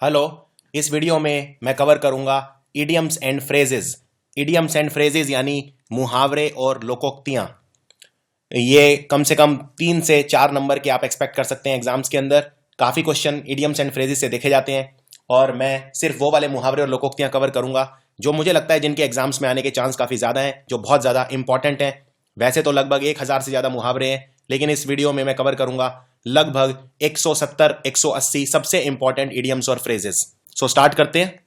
Hello. इस video में मैं कवर करूंगा idioms and phrases. Idioms and phrases यानी मुहावरे और लोकोक्तियां। ये कम से कम 3 से 4 नंबर के आप एक्सपेक्ट कर सकते हैं एग्जाम्स के अंदर। काफ़ी क्वेश्चन इडियम्स एंड फ्रेजेस से देखे जाते हैं और मैं सिर्फ वो वाले मुहावरे और लोकोक्तियां कवर करूंगा जो मुझे लगता है जिनके एग्जाम्स में आने के चांस काफ़ी ज़्यादा हैं, जो बहुत ज़्यादा इंपॉर्टेंट हैं। वैसे तो लगभग 1000 से ज़्यादा मुहावरे हैं, लेकिन इस वीडियो में मैं कवर करूंगा लगभग 170 180 सबसे इंपॉर्टेंट इडियम्स और फ्रेजेस। सो स्टार्ट करते हैं।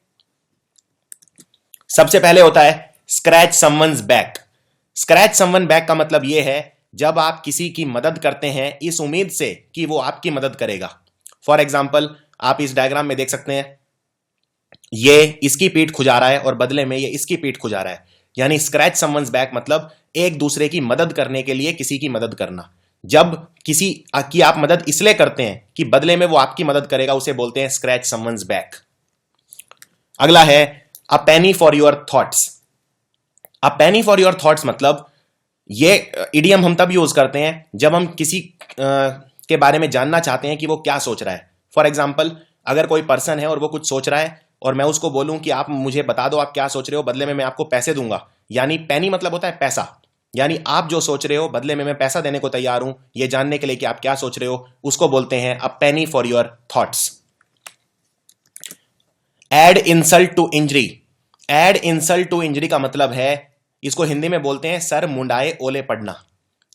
सबसे पहले होता है scratch someone's back. Scratch someone back का मतलब यह है जब आप किसी की मदद करते हैं इस उम्मीद से कि वो आपकी मदद करेगा। फॉर एग्जाम्पल, आप इस डायग्राम में देख सकते हैं, ये इसकी पीठ खुजा रहा है और बदले में ये इसकी पीठ खुजा रहा है। यानी स्क्रैच समवन्स बैक मतलब एक दूसरे की मदद करने के लिए किसी की मदद करना। जब किसी की आप मदद इसलिए करते हैं कि बदले में वो आपकी मदद करेगा, उसे बोलते हैं स्क्रैच समवन्स बैक। अगला है a penny for your thoughts. A penny for your thoughts मतलब ये इडियम हम तब यूज करते हैं जब हम किसी के बारे में जानना चाहते हैं कि वो क्या सोच रहा है। फॉर एग्जाम्पल, अगर कोई पर्सन है और वो कुछ सोच रहा है और मैं उसको बोलूं कि आप मुझे बता दो आप क्या सोच रहे हो, बदले में मैं आपको पैसे दूंगा। यानी पेनी मतलब होता है पैसा, यानी आप जो सोच रहे हो बदले में मैं पैसा देने को तैयार हूं ये जानने के लिए कि आप क्या सोच रहे हो, उसको बोलते हैं a penny for your thoughts. Add insult to injury. Add insult to injury का मतलब है, इसको हिंदी में बोलते हैं सर मुंडाए ओले पड़ना।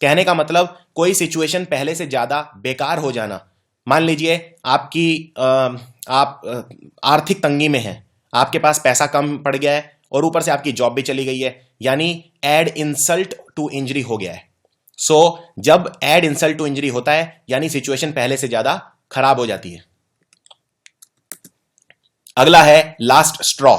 कहने का मतलब कोई सिचुएशन पहले से ज्यादा बेकार हो जाना। मान लीजिए आप आर्थिक तंगी में हैं, आपके पास पैसा कम पड़ गया है और ऊपर से आपकी जॉब भी चली गई है, यानी एड इंसल्ट टू इंजरी हो गया है। सो जब एड इंसल्ट टू इंजरी होता है यानी सिचुएशन पहले से ज्यादा खराब हो जाती है। अगला है लास्ट स्ट्रॉ।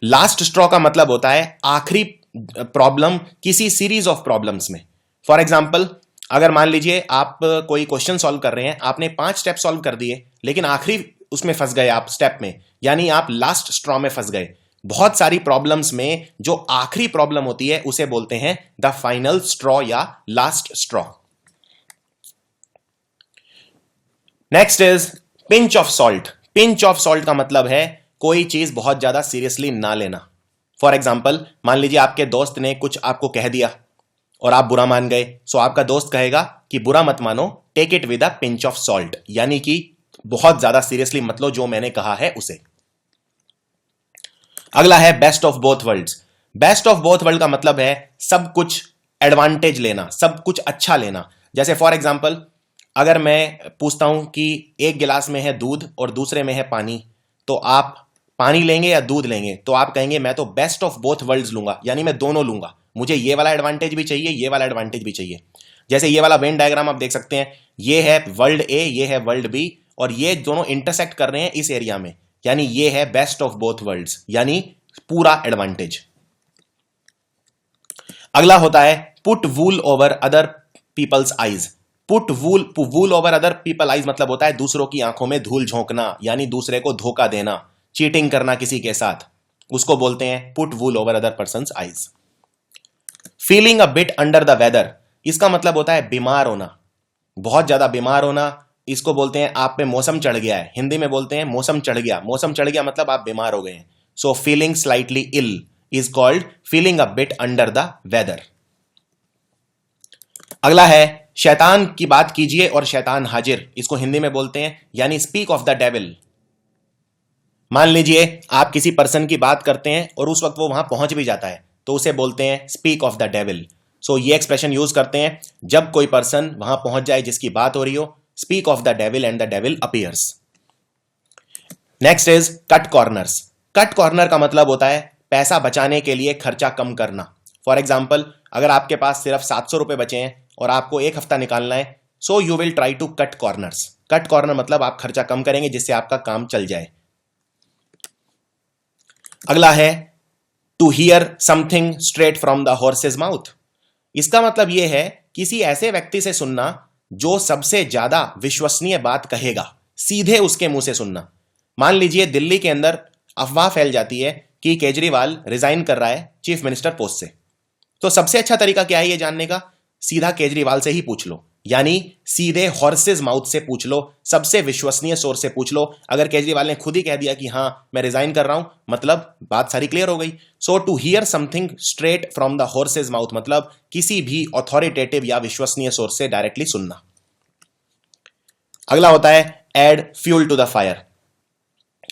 लास्ट स्ट्रॉ का मतलब होता है आखिरी प्रॉब्लम किसी सीरीज ऑफ प्रॉब्लम्स में। फॉर एग्जाम्पल, अगर मान लीजिए आप कोई क्वेश्चन सॉल्व कर रहे हैं, आपने 5 स्टेप सॉल्व कर दिए लेकिन आखिरी उसमें फंस गए आप स्टेप में, यानी आप लास्ट स्ट्रॉ में फंस गए। बहुत सारी प्रॉब्लम्स में जो आखिरी प्रॉब्लम होती है उसे बोलते हैं द फाइनल स्ट्रॉ या last straw. Next is pinch of salt. Pinch of salt का मतलब है कोई चीज बहुत ज्यादा सीरियसली ना लेना। फॉर एग्जाम्पल, मान लीजिए आपके दोस्त ने कुछ आपको कह दिया और आप बुरा मान गए, सो आपका दोस्त कहेगा कि बुरा मत मानो, take it with a pinch of salt, यानी कि बहुत ज्यादा सीरियसली मत लो जो मैंने कहा है उसे। अगला है best of both worlds. Best of both world का मतलब है सब कुछ एडवांटेज लेना, सब कुछ अच्छा लेना। जैसे फॉर एग्जाम्पल, अगर मैं पूछता हूं कि एक गिलास में है दूध और दूसरे में है पानी, तो आप पानी लेंगे या दूध लेंगे? तो आप कहेंगे मैं तो बेस्ट ऑफ बोथ वर्ल्ड्स लूंगा, यानी मैं दोनों लूंगा, मुझे ये वाला एडवांटेज भी चाहिए, ये वाला एडवांटेज भी चाहिए। जैसे ये वाला वेन डायग्राम आप देख सकते हैं, ये है वर्ल्ड ए, ये है वर्ल्ड बी, और ये दोनों इंटरसेक्ट कर रहे हैं इस एरिया में, यानी ये है बेस्ट ऑफ बोथ वर्ल्ड्स, यानी पूरा एडवांटेज। अगला होता है put wool over other people's eyes. Put wool over other people eyes मतलब होता है दूसरों की आंखों में धूल झोंकना, यानी दूसरे को धोखा देना, चीटिंग करना किसी के साथ, उसको बोलते हैं put wool over other person's eyes. Feeling a bit under the weather, इसका मतलब होता है बीमार होना, बहुत ज्यादा बीमार होना। इसको बोलते हैं आप पे मौसम चढ़ गया है, हिंदी में बोलते हैं मौसम चढ़ गया। मौसम चढ़ गया मतलब आप बीमार हो गए हैं। So feeling slightly ill is called feeling a bit under the weather. अगला है शैतान की बात कीजिए और शैतान हाजिर, इसको हिंदी में बोलते हैं यानी स्पीक ऑफ द डेविल। मान लीजिए आप किसी पर्सन की बात करते हैं और उस वक्त वो वहां पहुंच भी जाता है, तो उसे बोलते हैं स्पीक ऑफ द डेविल। सो ये एक्सप्रेशन यूज करते हैं जब कोई पर्सन वहां पहुंच जाए जिसकी बात हो रही हो, speak of the devil and the devil appears. Next is cut corners. Cut corner का मतलब होता है पैसा बचाने के लिए खर्चा कम करना। फॉर एग्जाम्पल, अगर आपके पास सिर्फ 700 रुपए बचे हैं और आपको 1 हफ्ता निकालना है, so you will try to cut corners. Cut corner मतलब आप खर्चा कम करेंगे जिससे आपका काम चल जाए। अगला है to hear something straight from the horse's mouth. इसका मतलब यह है किसी ऐसे व्यक्ति से सुनना जो सबसे ज्यादा विश्वसनीय बात कहेगा, सीधे उसके मुंह से सुनना। मान लीजिए दिल्ली के अंदर अफवाह फैल जाती है कि केजरीवाल रिजाइन कर रहा है चीफ मिनिस्टर पोस्ट से, तो सबसे अच्छा तरीका क्या है ये जानने का? सीधा केजरीवाल से ही पूछ लो। यानी सीधे हॉर्सेज माउथ से पूछ लो, सबसे विश्वसनीय सोर्स से पूछ लो। अगर केजरीवाल ने खुद ही कह दिया कि हां मैं रिजाइन कर रहा हूं, मतलब बात सारी क्लियर हो गई। So to hear something straight from the horse's mouth मतलब किसी भी अथॉरिटेटिव या विश्वसनीय सोर्स से डायरेक्टली सुनना। अगला होता है add fuel to the fire.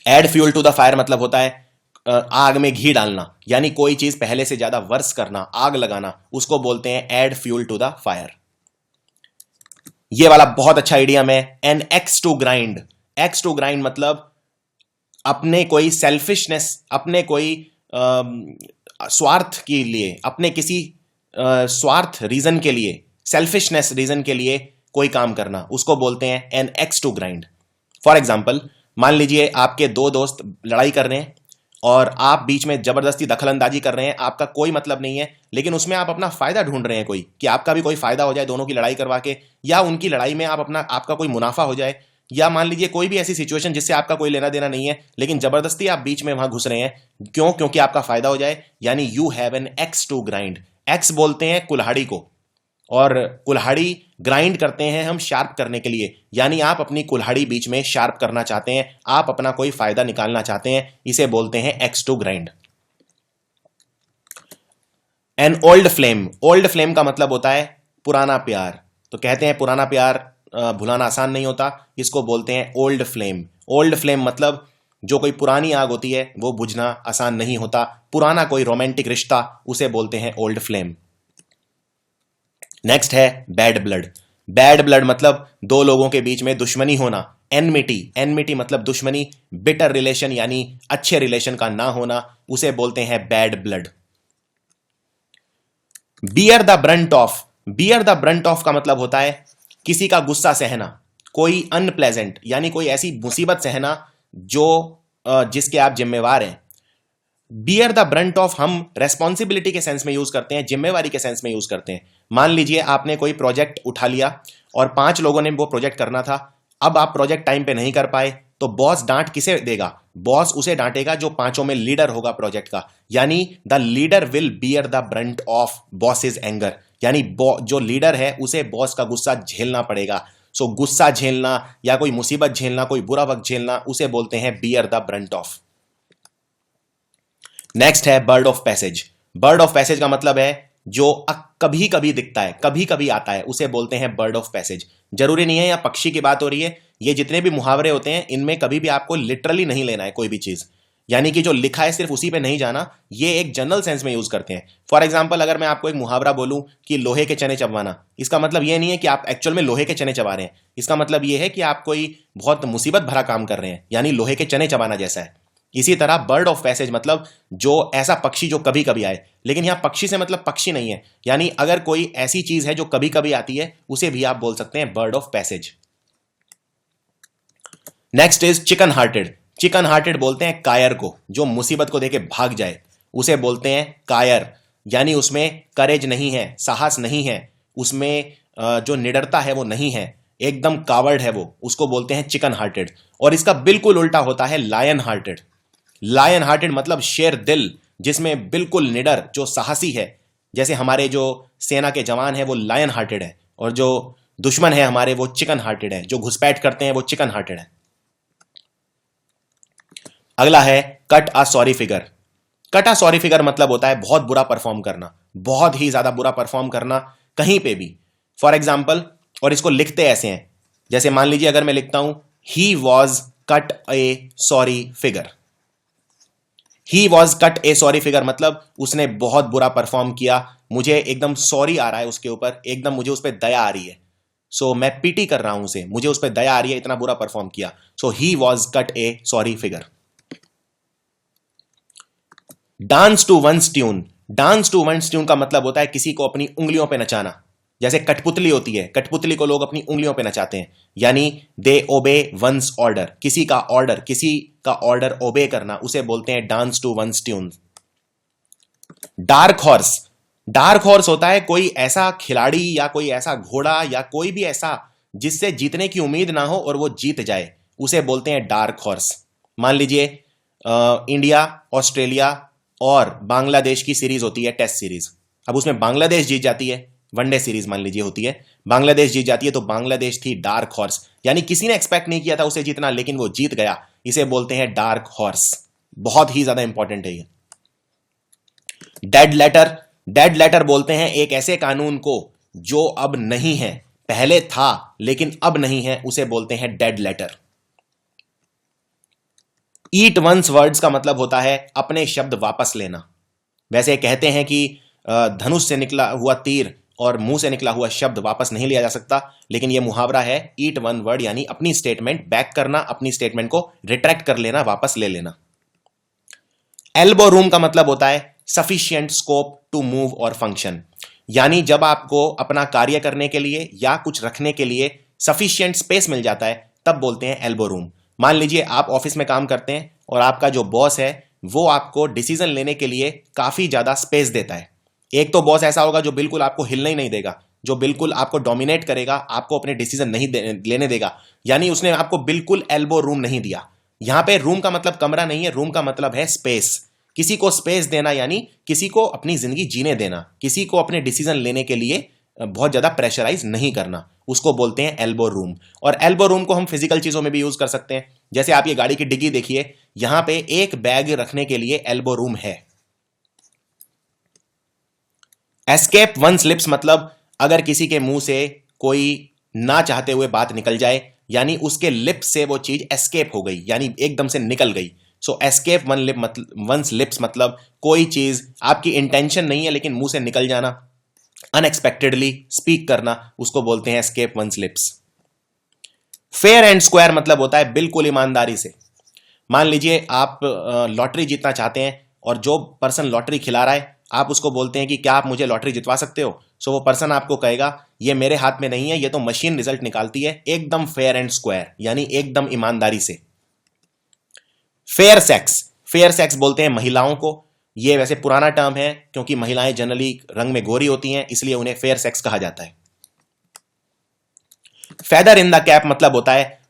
Add fuel to the fire मतलब होता है आग में घी डालना, यानी कोई चीज पहले से ज्यादा वर्स करना, आग लगाना, उसको बोलते हैं add fuel to the fire. ये वाला बहुत अच्छा आइडिया है, an axe to grind. Axe to grind मतलब अपने कोई सेल्फिशनेस, अपने कोई स्वार्थ के लिए, अपने किसी स्वार्थ रीजन के लिए, सेल्फिशनेस रीजन के लिए कोई काम करना, उसको बोलते हैं an axe to grind. For example, मान लीजिए आपके दो दोस्त लड़ाई कर रहे हैं और आप बीच में जबरदस्ती दखलंदाजी कर रहे हैं, आपका कोई मतलब नहीं है, लेकिन उसमें आप अपना फायदा ढूंढ रहे हैं, कोई कि आपका भी कोई फायदा हो जाए दोनों की लड़ाई करवा के, या उनकी लड़ाई में आपका कोई मुनाफा हो जाए, या मान लीजिए कोई भी ऐसी सिचुएशन जिससे आपका कोई लेना देना नहीं है, लेकिन जबरदस्ती आप बीच में वहां घुस रहे हैं। क्यों? क्योंकि आपका फायदा हो जाए, यानी you have an axe to grind. Axe बोलते हैं कुल्हाड़ी को, और कुल्हाड़ी ग्राइंड करते हैं हम शार्प करने के लिए, यानी आप अपनी कुल्हाड़ी बीच में शार्प करना चाहते हैं, आप अपना कोई फायदा निकालना चाहते हैं, इसे बोलते हैं axe to grind. An old flame. Old flame का मतलब होता है पुराना प्यार। तो कहते हैं पुराना प्यार भुलाना आसान नहीं होता, इसको बोलते हैं ओल्ड फ्लेम। ओल्ड फ्लेम मतलब जो कोई पुरानी आग होती है वो बुझना आसान नहीं होता, पुराना कोई रोमांटिक रिश्ता, उसे बोलते हैं ओल्ड फ्लेम। नेक्स्ट है बैड ब्लड। बैड ब्लड मतलब दो लोगों के बीच में दुश्मनी होना, एनमिटी। एनमिटी मतलब दुश्मनी, बिटर रिलेशन यानी अच्छे रिलेशन का ना होना, उसे बोलते हैं bad blood. Beer the brunt of. Beer the brunt of का मतलब होता है किसी का गुस्सा सहना, कोई अनप्लेजेंट यानी कोई ऐसी मुसीबत सहना जो जिसके आप जिम्मेवार हैं। बियर द ब्रंट ऑफ हम रेस्पॉन्सिबिलिटी के सेंस में यूज करते हैं, जिम्मेवारी के सेंस में यूज करते हैं। मान लीजिए आपने कोई प्रोजेक्ट उठा लिया और 5 लोगों ने वो प्रोजेक्ट करना था, अब आप प्रोजेक्ट टाइम पे नहीं कर पाए, तो बॉस डांट किसे देगा? बॉस उसे डांटेगा जो 5 में लीडर होगा प्रोजेक्ट का, यानी the leader will beer the brunt of bosses anger, यानी जो लीडर है उसे बॉस का गुस्सा झेलना पड़ेगा। सो गुस्सा झेलना या कोई मुसीबत झेलना, कोई बुरा वक्त झेलना, उसे बोलते हैं bear the brunt of. Next है bird of passage. Bird of passage का मतलब है जो कभी कभी दिखता है, कभी कभी आता है, उसे बोलते हैं बर्ड ऑफ पैसेज। जरूरी नहीं है यहाँ पक्षी की बात हो रही है, ये जितने भी मुहावरे होते हैं इनमें कभी भी आपको लिटरली नहीं लेना है कोई भी चीज, यानी कि जो लिखा है सिर्फ उसी पे नहीं जाना, ये एक जनरल सेंस में यूज करते हैं। फॉर एग्जाम्पल, अगर मैं आपको एक मुहावरा बोलूं कि लोहे के चने चबवाना, इसका मतलब ये नहीं है कि आप एक्चुअल में लोहे के चने चबा रहे हैं, इसका मतलब ये है कि आप कोई बहुत मुसीबत भरा काम कर रहे हैं, यानी लोहे के चने चबाना जैसा है। इसी तरह बर्ड ऑफ पैसेज मतलब जो ऐसा पक्षी जो कभी कभी आए, लेकिन यहां पक्षी से मतलब पक्षी नहीं है, यानी अगर कोई ऐसी चीज है जो कभी कभी आती है उसे भी आप बोल सकते हैं bird of passage. Next is chicken hearted. Chicken hearted बोलते हैं कायर को, जो मुसीबत को देके भाग जाए, उसे बोलते हैं कायर, यानी उसमें करेज नहीं है, साहस नहीं है, उसमें जो निडरता है वो नहीं है, एकदम कावर्ड है वो, उसको बोलते हैं चिकन हार्टेड। और इसका बिल्कुल उल्टा होता है लायन हार्टेड। लायन हार्टेड मतलब शेर दिल, जिसमें बिल्कुल निडर, जो साहसी है, जैसे हमारे जो सेना के जवान है वो लायन हार्टेड है, और जो दुश्मन है हमारे वो चिकन हार्टेड है, जो घुसपैठ करते हैं वो चिकन हार्टेड है। अगला है कट अ सॉरी फिगर। कट अ सॉरी फिगर मतलब होता है बहुत बुरा परफॉर्म करना, बहुत ही ज्यादा बुरा परफॉर्म करना कहीं पे भी। फॉर एग्जाम्पल, और इसको लिखते ऐसे हैं, जैसे मान लीजिए अगर मैं लिखता हूं ही was cut a sorry figure. He was cut a sorry figure मतलब उसने बहुत बुरा परफॉर्म किया, मुझे एकदम सॉरी आ रहा है उसके ऊपर, एकदम मुझे उस पर दया आ रही है, सो मैं पीटी कर रहा हूं उसे, मुझे उस पर दया आ रही है, इतना बुरा परफॉर्म किया। So he was cut a sorry figure. Dance to one's tune. Dance to one's tune का मतलब होता है किसी को अपनी उंगलियों पे नचाना, जैसे कठपुतली होती है, कठपुतली को लोग अपनी उंगलियों पे नचाते हैं, यानी दे ओबे वंस ऑर्डर, किसी का ऑर्डर ओबे करना, उसे बोलते हैं dance to one's tune. Dark horse. Dark horse होता है कोई ऐसा खिलाड़ी या कोई ऐसा घोड़ा या कोई भी ऐसा जिससे जीतने की उम्मीद ना हो और वो जीत जाए, उसे बोलते हैं डार्क हॉर्स। मान लीजिए इंडिया, ऑस्ट्रेलिया और बांग्लादेश की सीरीज होती है, टेस्ट सीरीज। अब उसमें बांग्लादेश जीत जाती है, वनडे सीरीज मान लीजिए होती है, बांग्लादेश जीत जाती है तो बांग्लादेश थी डार्क हॉर्स, यानी किसी ने एक्सपेक्ट नहीं किया था उसे जीतना, लेकिन वो जीत गया, इसे बोलते हैं डार्क हॉर्स। बहुत ही ज्यादा इंपॉर्टेंट है ये। डेड लेटर, डेड लेटर बोलते हैं एक ऐसे कानून को जो अब नहीं है, पहले था लेकिन अब नहीं है, उसे बोलते हैं डेड लेटर। ईट वंस वर्ड्स का मतलब होता है अपने शब्द वापस लेना। वैसे कहते हैं कि धनुष से निकला हुआ तीर और मुंह से निकला हुआ शब्द वापस नहीं लिया जा सकता, लेकिन यह मुहावरा है ईट वन वर्ड, यानी अपनी स्टेटमेंट बैक करना, अपनी स्टेटमेंट को रिट्रैक्ट कर लेना, वापस ले लेना। एल्बो रूम का मतलब होता है सफिशिएंट स्कोप टू मूव और फंक्शन, यानी जब आपको अपना कार्य करने के लिए या कुछ रखने के लिए सफिशिएंट स्पेस मिल जाता है तब बोलते हैं एल्बो रूम। मान लीजिए आप ऑफिस में काम करते हैं और आपका जो बॉस है वो आपको डिसीजन लेने के लिए काफी ज्यादा स्पेस देता है। एक तो बॉस ऐसा होगा जो बिल्कुल आपको हिलने ही नहीं देगा, जो बिल्कुल आपको डोमिनेट करेगा, आपको अपने डिसीजन नहीं लेने देगा, यानी उसने आपको बिल्कुल एल्बो रूम नहीं दिया। यहां पे रूम का मतलब कमरा नहीं है, रूम का मतलब है स्पेस। किसी को स्पेस देना यानी किसी को अपनी जिंदगी जीने देना, किसी को अपने डिसीजन लेने के लिए बहुत ज्यादा प्रेशराइज नहीं करना, उसको बोलते हैं एल्बो रूम। और एल्बो रूम को हम फिजिकल चीजों में भी यूज कर सकते हैं। जैसे आप ये गाड़ी की डिग्गी देखिए, यहां पे एक बैग रखने के लिए एल्बो रूम है। एस्केप वंस लिप्स मतलब अगर किसी के मुंह से कोई ना चाहते हुए बात निकल जाए, यानी उसके लिप्स से वो चीज एस्केप हो गई, यानी एकदम से निकल गई। सो एस्केप वंस लिप्स मतलब कोई चीज आपकी इंटेंशन नहीं है लेकिन मुंह से निकल जाना, अनएक्सपेक्टेडली स्पीक करना, उसको बोलते हैं escape one's lips. Fair and square मतलब होता है बिल्कुल ईमानदारी से। मान लीजिए आप लॉटरी जीतना चाहते हैं और जो पर्सन लॉटरी खिला रहा है आप उसको बोलते हैं कि क्या आप मुझे लॉटरी जितवा सकते हो। सो वो पर्सन आपको कहेगा ये मेरे हाथ में नहीं है, ये तो मशीन रिजल्ट निकालती है, एकदम फेयर एंड स्क्वायर, यानी एकदम ईमानदारी से। फेयर सेक्स, फेयर सेक्स बोलते हैं महिलाओं को। ये वैसे पुराना टर्म है क्योंकि महिलाएं जनरली रंग में गोरी होती हैं, इसलिए उन्हें फेयर सेक्स कहा जाता है। फेदर इन द कैप मतलब होता है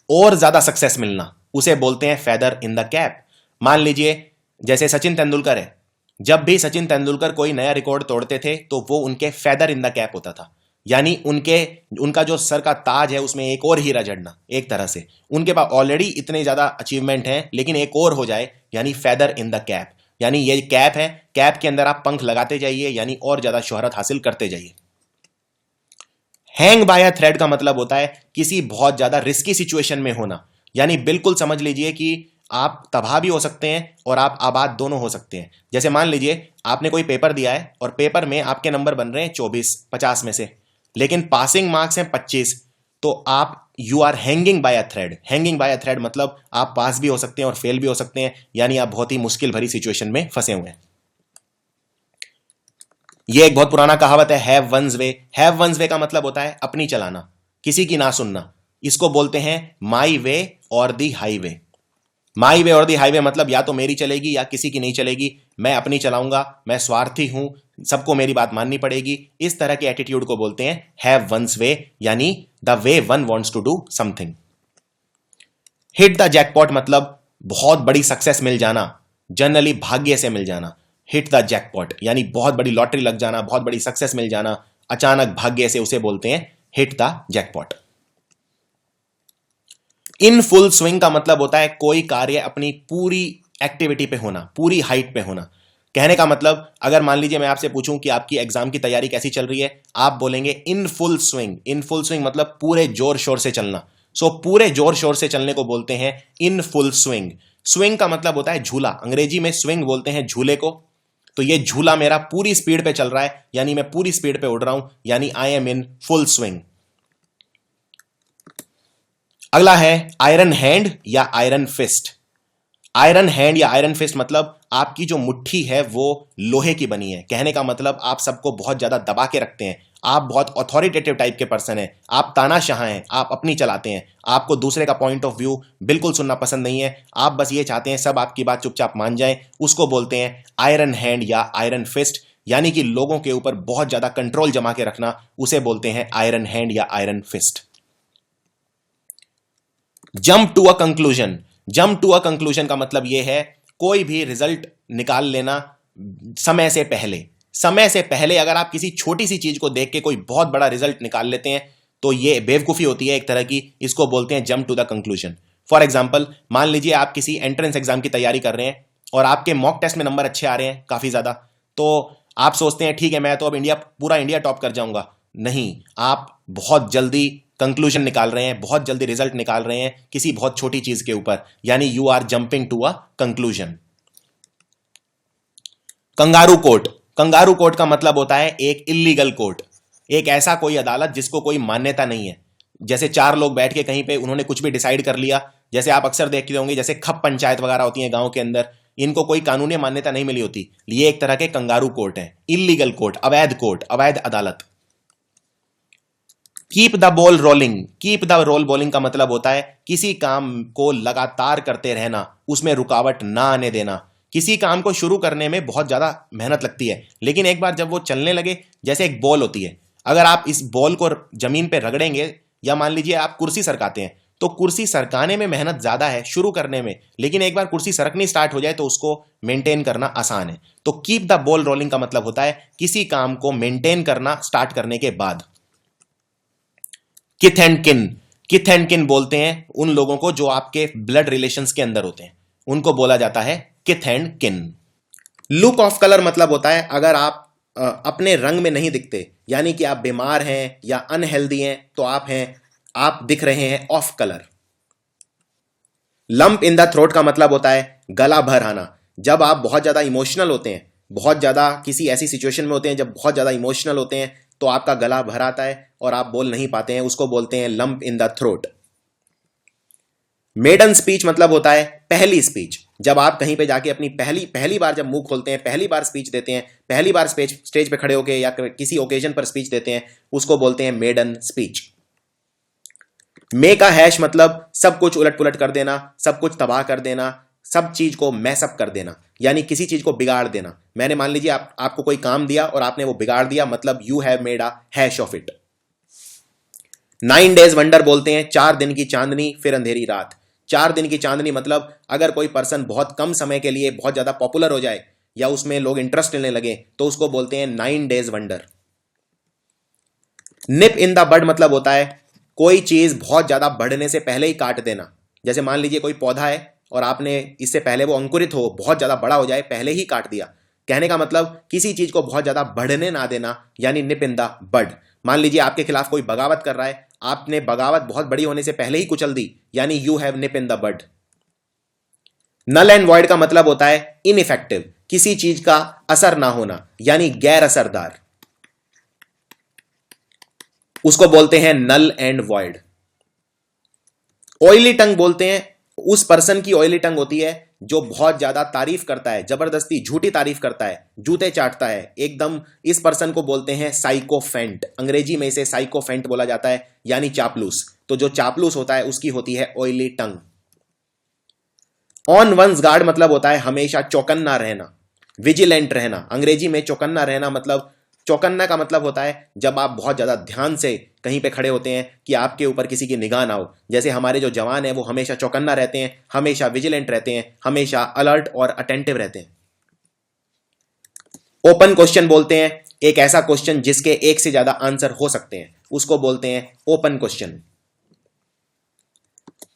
और ज्यादा सक्सेस मिलना, उसे बोलते हैं फेदर इन द कैप। मान लीजिए जैसे सचिन तेंदुलकर है, जब भी सचिन तेंदुलकर कोई नया रिकॉर्ड तोड़ते थे तो वो उनके फेदर इन द कैप होता था, यानी उनका जो सर का ताज है उसमें एक और हीरा जड़ना। एक तरह से उनके पास ऑलरेडी इतने ज्यादा अचीवमेंट हैं लेकिन एक और हो जाए, यानी फेदर इन द कैप, यानी ये कैप है, कैप के अंदर आप पंख लगाते जाइए, यानी और ज्यादा शोहरत हासिल करते जाइए। हैंग बाय अ थ्रेड का मतलब होता है किसी बहुत ज्यादा रिस्की सिचुएशन में होना, यानी बिल्कुल समझ लीजिए कि आप तबाह भी हो सकते हैं और आप आबाद दोनों हो सकते हैं। जैसे मान लीजिए आपने कोई पेपर दिया है और पेपर में आपके नंबर बन रहे हैं 24-50 में से, लेकिन पासिंग मार्क्स हैं 25, तो आप you are hanging by a thread. Hanging by a thread मतलब आप पास भी हो सकते हैं और फेल भी हो सकते हैं, यानी आप बहुत ही मुश्किल भरी सिचुएशन में फंसे हुए हैं। यह एक बहुत पुराना कहावत है, have one's way. Have one's way का मतलब होता है अपनी चलाना, किसी की ना सुनना, इसको बोलते हैं माई वे और दी हाईवे। माई वे और दी हाईवे मतलब या तो मेरी चलेगी या किसी की नहीं चलेगी, मैं अपनी चलाऊंगा, मैं स्वार्थी हूं, सबको मेरी बात माननी पड़ेगी। इस तरह के एटीट्यूड को बोलते हैं हैव वंस वे, यानी the way one wants to do something. Hit the jackpot मतलब बहुत बड़ी सक्सेस मिल जाना, जनरली भाग्य से मिल जाना। हिट द जैकपॉट यानी बहुत बड़ी लॉटरी लग जाना, बहुत बड़ी सक्सेस मिल जाना अचानक भाग्य से, उसे बोलते हैं hit the jackpot. In full swing का मतलब होता है कोई कार्य अपनी पूरी एक्टिविटी पे होना, पूरी हाइट पे होना। कहने का मतलब अगर मान लीजिए मैं आपसे पूछूं कि आपकी एग्जाम की तैयारी कैसी चल रही है, आप बोलेंगे in full swing. In full swing मतलब पूरे जोर शोर से चलना। सो पूरे जोर शोर से चलने को बोलते हैं इन फुल स्विंग। स्विंग का मतलब होता है झूला, अंग्रेजी में स्विंग बोलते हैं झूले को। तो ये झूला मेरा पूरी स्पीड पे चल रहा है, यानी मैं पूरी स्पीड पे उड़ रहा हूं, यानी I M in full swing. अगला है आयरन हैंड या आयरन फिस्ट। आयरन हैंड या आयरन फिस्ट मतलब आपकी जो मुट्ठी है वो लोहे की बनी है। कहने का मतलब आप सबको बहुत ज्यादा दबा के रखते हैं, आप बहुत अथॉरिटेटिव टाइप के पर्सन हैं, आप तानाशाह हैं, आप अपनी चलाते हैं, आपको दूसरे का पॉइंट ऑफ व्यू बिल्कुल सुनना पसंद नहीं है, आप बस ये चाहते हैं सब आपकी बात चुपचाप मान जाएं, उसको बोलते हैं आयरन हैंड या आयरन फिस्ट। यानी कि लोगों के ऊपर बहुत ज्यादा कंट्रोल जमा के रखना, उसे बोलते हैं आयरन हैंड या iron fist. Jump to a conclusion. Jump to a conclusion का मतलब यह है कोई भी रिजल्ट निकाल लेना समय से पहले। समय से पहले अगर आप किसी छोटी सी चीज को देख के कोई बहुत बड़ा रिजल्ट निकाल लेते हैं तो ये बेवकूफी होती है एक तरह की, इसको बोलते हैं jump to the conclusion. For example, मान लीजिए आप किसी एंट्रेंस एग्जाम की तैयारी कर रहे हैं और आपके मॉक टेस्ट में नंबर अच्छे आ रहे हैं काफी ज्यादा, तो आप सोचते हैं ठीक है मैं तो अब पूरा इंडिया टॉप कर जाऊंगा। नहीं, आप बहुत जल्दी कंक्लूजन निकाल रहे हैं, बहुत जल्दी रिजल्ट निकाल रहे हैं किसी बहुत छोटी चीज के ऊपर, यानी you are jumping to a conclusion. Kangaroo court, kangaroo court का मतलब होता है एक इल्लीगल कोर्ट, एक ऐसा कोई अदालत जिसको कोई मान्यता नहीं है। जैसे चार लोग बैठ के कहीं पे उन्होंने कुछ भी डिसाइड कर लिया, जैसे आप अक्सर देखते होंगे जैसे खप पंचायत वगैरह होती है गांव के अंदर, इनको कोई कानूनी मान्यता नहीं मिली होती। ये एक तरह के कंगारू कोर्ट है, इल्लीगल कोर्ट, अवैध अदालत। Keep the ball rolling, keep the bowling का मतलब होता है किसी काम को लगातार करते रहना, उसमें रुकावट ना आने देना। किसी काम को शुरू करने में बहुत ज्यादा मेहनत लगती है, लेकिन एक बार जब वो चलने लगे, जैसे एक बॉल होती है, अगर आप इस बॉल को जमीन पे रगड़ेंगे, या मान लीजिए आप कुर्सी सरकाते हैं, तो कुर्सी सरकाने में मेहनत ज्यादा है शुरू करने में, लेकिन एक बार कुर्सी सरकनी स्टार्ट हो जाए तो उसको मेंटेन करना आसान है। तो कीप द बॉल रोलिंग का मतलब होता है किसी काम को मेंटेन करना स्टार्ट करने के बाद। किथ एंड किन, किथ एंड किन बोलते हैं उन लोगों को जो आपके ब्लड रिलेशंस के अंदर होते हैं, उनको बोला जाता है किथ एंड किन। लुक ऑफ कलर मतलब होता है अगर आप अपने रंग में नहीं दिखते, यानी कि आप बीमार हैं या अनहेल्दी हैं, तो आप दिख रहे हैं of colour. Lump in the throat का मतलब होता है गला भर आना, जब आप बहुत ज्यादा इमोशनल होते हैं, बहुत ज्यादा किसी ऐसी सिचुएशन में होते हैं जब बहुत ज्यादा इमोशनल होते हैं, तो आपका गला भर आता है और आप बोल नहीं पाते हैं, उसको बोलते हैं lump in the throat. Maiden speech मतलब होता है पहली स्पीच, जब आप कहीं पे जाके अपनी पहली बार जब मुंह खोलते हैं, पहली बार स्पीच देते हैं, पहली बार स्टेज पे खड़े होके या किसी ओकेजन पर स्पीच देते हैं, उसको बोलते हैं maiden speech. Make a hash मतलब सब कुछ उलट पुलट कर देना, सब कुछ तबाह कर देना, सब चीज को मैसअप कर देना, यानी किसी चीज को बिगाड़ देना। मैंने मान लीजिए आपको कोई काम दिया और आपने वो बिगाड़ दिया, मतलब you have made a hash of it. 9 days wonder बोलते हैं 4 दिन की चांदनी फिर अंधेरी रात। 4 दिन की चांदनी मतलब अगर कोई पर्सन बहुत कम समय के लिए बहुत ज्यादा पॉपुलर हो जाए या उसमें लोग इंटरेस्ट लेने लगे, तो उसको बोलते हैं 9 days wonder. Nip in the bud मतलब होता है कोई चीज बहुत ज्यादा बढ़ने से पहले ही काट देना। जैसे मान लीजिए कोई पौधा है और आपने इससे पहले वो अंकुरित हो, बहुत ज्यादा बड़ा हो जाए, पहले ही काट दिया। कहने का मतलब किसी चीज को बहुत ज्यादा बढ़ने ना देना, यानी निप इन द बड। मान लीजिए आपके खिलाफ कोई बगावत कर रहा है, आपने बगावत बहुत बड़ी होने से पहले ही कुचल दी, यानी you have nip in the bud. Null and void का मतलब होता है इनइफेक्टिव, किसी चीज का असर ना होना, यानी गैर असरदार, उसको बोलते हैं नल एंड वॉइड। ऑयली टंग बोलते हैं उस पर्सन की ऑयली टंग होती है जो बहुत ज्यादा तारीफ करता है, जबरदस्ती झूठी तारीफ करता है, जूते चाटता है एकदम, इस पर्सन को बोलते हैं साइकोफेंट। अंग्रेजी में इसे साइकोफेंट बोला जाता है, यानी चापलूस। तो जो चापलूस होता है उसकी होती है oily tongue. On one's guard मतलब होता है हमेशा चौकन्ना रहना, विजिलेंट रहना। अंग्रेजी में चौकन्ना रहना मतलब, चौकन्ना का मतलब होता है जब आप बहुत ज्यादा ध्यान से कहीं पे खड़े होते हैं कि आपके ऊपर किसी की निगाह ना हो। जैसे हमारे जो जवान हैं वो हमेशा चौकन्ना रहते हैं, हमेशा विजिलेंट रहते हैं, हमेशा अलर्ट और अटेंटिव रहते हैं। ओपन क्वेश्चन बोलते हैं एक ऐसा क्वेश्चन जिसके एक से ज्यादा आंसर हो सकते हैं, उसको बोलते हैं ओपन क्वेश्चन।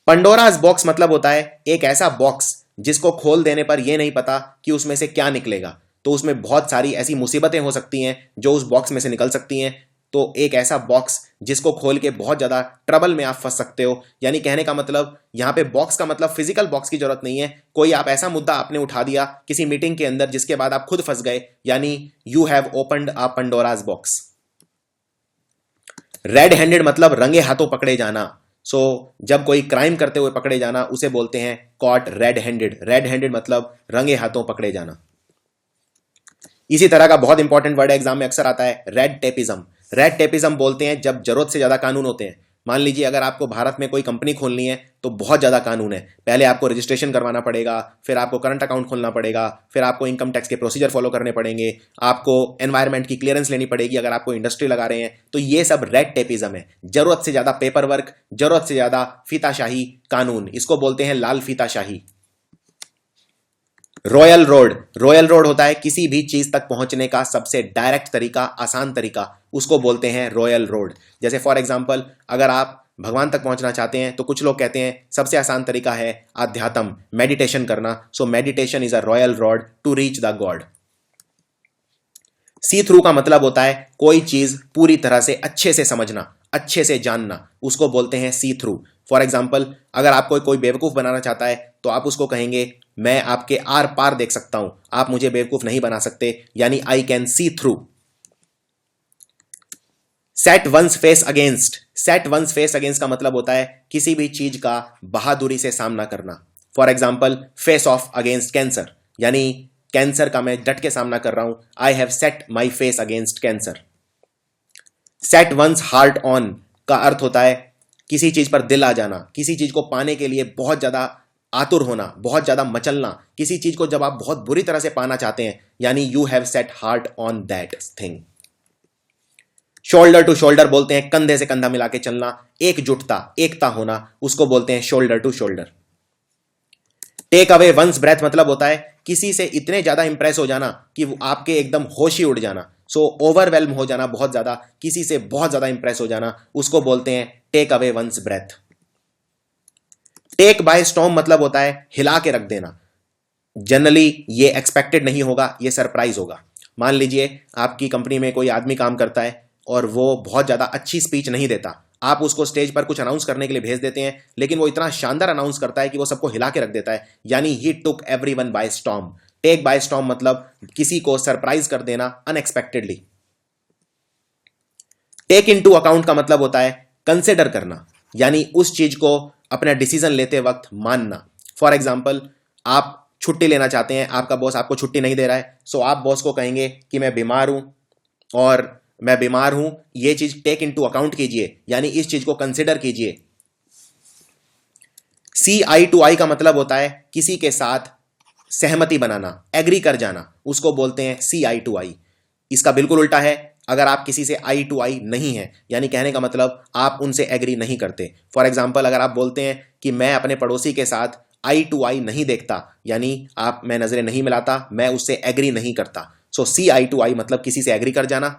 पंडोराज बॉक्स मतलब होता है एक ऐसा बॉक्स जिसको खोल देने पर यह नहीं पता कि उसमें से क्या निकलेगा, तो उसमें बहुत सारी ऐसी मुसीबतें हो सकती हैं जो उस बॉक्स में से निकल सकती हैं। तो एक ऐसा बॉक्स जिसको खोल के बहुत ज्यादा ट्रबल में आप फंस सकते हो, यानी कहने का मतलब यहां पे बॉक्स का मतलब फिजिकल बॉक्स की जरूरत नहीं है, कोई आप ऐसा मुद्दा आपने उठा दिया किसी मीटिंग के अंदर जिसके बाद आप खुद फंस गए, यानी you have opened a Pandora's box. Red handed मतलब रंगे हाथों पकड़े जाना। जब कोई क्राइम करते हुए पकड़े जाना उसे बोलते हैं cot red handed. Red handed मतलब रंगे हाथों पकड़े जाना। इसी तरह का बहुत इंपॉर्टेंट वर्ड एग्जाम में अक्सर आता है रेड टेपिज्म। रेड टेपिज्म बोलते हैं जब जरूरत से ज्यादा कानून होते हैं। मान लीजिए अगर आपको भारत में कोई कंपनी खोलनी है तो बहुत ज्यादा कानून है, पहले आपको रजिस्ट्रेशन करवाना पड़ेगा, फिर आपको करंट अकाउंट खोलना पड़ेगा, फिर आपको इनकम टैक्स के प्रोसीजर फॉलो करने पड़ेंगे, आपको एनवायरमेंट की क्लियरेंस लेनी पड़ेगी अगर आपको इंडस्ट्री लगा रहे हैं। तो ये सब रेड टेपिज्म है, जरूरत से ज्यादा पेपर वर्क, जरूरत से ज्यादा फीताशाही कानून, इसको बोलते हैं लाल फीताशाही। रॉयल रोड, रॉयल रोड होता है किसी भी चीज तक पहुंचने का सबसे डायरेक्ट तरीका, आसान तरीका, उसको बोलते हैं रॉयल रोड। जैसे फॉर एग्जांपल अगर आप भगवान तक पहुंचना चाहते हैं तो कुछ लोग कहते हैं सबसे आसान तरीका है आध्यात्म, मेडिटेशन करना। So meditation is a royal road to reach the god. See through का मतलब होता है कोई चीज पूरी तरह से अच्छे से समझना, अच्छे से जानना, उसको बोलते हैं सी थ्रू। फॉर एग्जाम्पल अगर आपको कोई बेवकूफ बनाना चाहता है तो आप उसको कहेंगे मैं आपके आर पार देख सकता हूं, आप मुझे बेवकूफ नहीं बना सकते, यानी I can see through. Set one's face against, set one's face against का मतलब होता है किसी भी चीज का बहादुरी से सामना करना। For example face of against cancer, यानी कैंसर का मैं डट के सामना कर रहा हूं, I have set my face against cancer. Set once heart on का अर्थ होता है किसी चीज पर दिल आ जाना, किसी चीज को पाने के लिए बहुत ज्यादा आतुर होना, बहुत ज्यादा मचलना, किसी चीज को जब आप बहुत बुरी तरह से पाना चाहते हैं, यानी you have set heart on that thing. Shoulder to shoulder बोलते हैं कंधे से कंधा मिला के चलना, एकजुटता, एकता होना, उसको बोलते हैं shoulder to shoulder. Take away one's breath मतलब होता है किसी से इतने ज्यादा इंप्रेस हो जाना कि वो आपके एकदम होश ही उड़ जाना। सो ओवरवेल्म हो जाना, बहुत ज्यादा, किसी से बहुत ज्यादा इंप्रेस हो जाना, उसको बोलते हैं take away one's breath. Take by storm मतलब होता है हिला के रख देना। जनरली ये एक्सपेक्टेड नहीं होगा, ये सरप्राइज होगा। मान लीजिए आपकी कंपनी में कोई आदमी काम करता है और वो बहुत ज्यादा अच्छी स्पीच नहीं देता, आप उसको स्टेज पर कुछ अनाउंस करने के लिए भेज देते हैं, लेकिन वो इतना शानदार अनाउंस करता है कि वो सबको हिला के रख देता है, यानी he took everyone by storm. Take by storm मतलब किसी को सरप्राइज कर देना अनएक्सपेक्टेडली। टेक इनटू अकाउंट का मतलब होता है कंसिडर करना, यानी उस चीज को अपना डिसीजन लेते वक्त मानना। फॉर एग्जाम्पल आप छुट्टी लेना चाहते हैं, आपका बॉस आपको छुट्टी नहीं दे रहा है, सो आप बॉस को कहेंगे कि मैं बीमार हूं और मैं बीमार हूं, ये चीज टेक इनटू अकाउंट कीजिए, यानी इस चीज को कंसिडर कीजिए। सी आई टू आई का मतलब होता है किसी के साथ सहमति बनाना, एग्री कर जाना, उसको बोलते हैं सी आई टू आई। इसका बिल्कुल उल्टा है, अगर आप किसी से आई टू आई नहीं है, यानी कहने का मतलब आप उनसे एग्री नहीं करते। फॉर एग्जाम्पल अगर आप बोलते हैं कि मैं अपने पड़ोसी के साथ आई टू आई नहीं देखता, यानी मैं नजरें नहीं मिलाता, मैं उससे एग्री नहीं करता। सो सी आई टू आई मतलब किसी से एग्री कर जाना।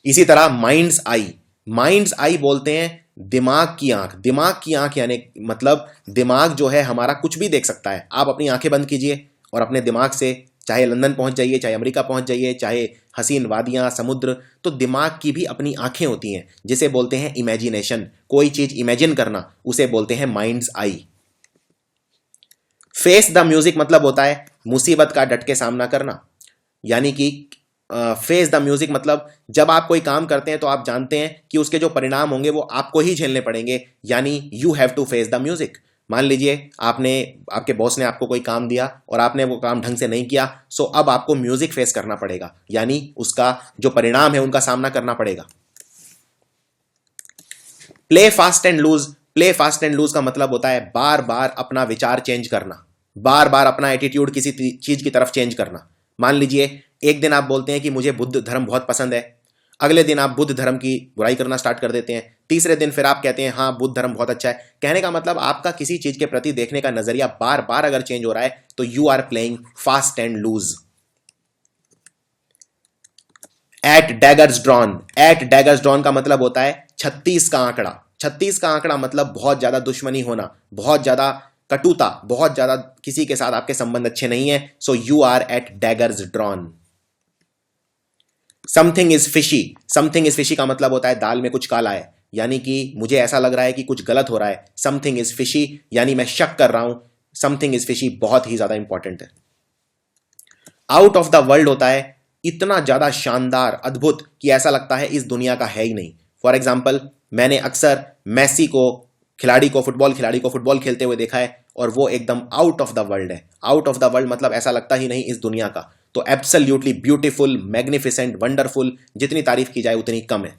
इसी तरह माइंड्स आई, माइंड्स आई बोलते हैं दिमाग की आंख। दिमाग की आंख यानी मतलब दिमाग जो है हमारा कुछ भी देख सकता है। आप अपनी आंखें बंद कीजिए और अपने दिमाग से चाहे लंदन पहुंच जाइए, चाहे अमेरिका पहुंच जाइए, चाहे हसीन वादियां, समुद्र, तो दिमाग की भी अपनी आंखें होती हैं, जिसे बोलते हैं इमेजिनेशन। कोई चीज इमेजिन करना, उसे बोलते हैं minds I. Face the music मतलब होता है मुसीबत का डट के सामना करना, यानी कि फेस द म्यूजिक मतलब जब आप कोई काम करते हैं तो आप जानते हैं कि उसके जो परिणाम होंगे वो आपको ही झेलने पड़ेंगे, यानी you have to face the music. मान लीजिए आपके बॉस ने आपको कोई काम दिया और आपने वो काम ढंग से नहीं किया, सो अब आपको म्यूजिक फेस करना पड़ेगा, यानी उसका जो परिणाम है उनका सामना करना पड़ेगा। Play fast and loose, play fast and loose का मतलब होता है बार बार अपना विचार चेंज करना, बार बार अपना एटीट्यूड किसी चीज की तरफ चेंज करना। मान लीजिए एक दिन आप बोलते हैं कि मुझे बुद्ध धर्म बहुत पसंद है, अगले दिन आप बुद्ध धर्म की बुराई करना स्टार्ट कर देते हैं, तीसरे दिन फिर आप कहते हैं हाँ बुद्ध धर्म बहुत अच्छा है। कहने का मतलब आपका किसी चीज के प्रति देखने का नजरिया बार बार अगर चेंज हो रहा है तो you are playing fast and loose. At daggers drawn, at daggers drawn का मतलब होता है 36 का आंकड़ा। 36 का आंकड़ा मतलब बहुत ज्यादा दुश्मनी होना, बहुत ज्यादा कटुता, बहुत ज्यादा किसी के साथ आपके संबंध अच्छे नहीं है, so you are at daggers drawn. Something is fishy, something is fishy का मतलब होता है दाल में कुछ काला है, यानी कि मुझे ऐसा लग रहा है कि कुछ गलत हो रहा है। समथिंग इज फिशी यानी मैं शक कर रहा हूं। समथिंग इज फिशी बहुत ही ज्यादा इंपॉर्टेंट है। आउट ऑफ द वर्ल्ड होता है इतना ज्यादा शानदार, अद्भुत कि ऐसा लगता है इस दुनिया का है ही नहीं। फॉर एग्जाम्पल मैंने अक्सर मेसी को, फुटबॉल खिलाड़ी को फुटबॉल खेलते हुए देखा है और वो एकदम आउट ऑफ द वर्ल्ड है। आउट ऑफ द वर्ल्ड मतलब ऐसा लगता ही नहीं इस दुनिया का। तो एब्सोल्युटली ब्यूटीफुल, मैग्निफिसेंट, वंडरफुल, जितनी तारीफ की जाए उतनी कम है।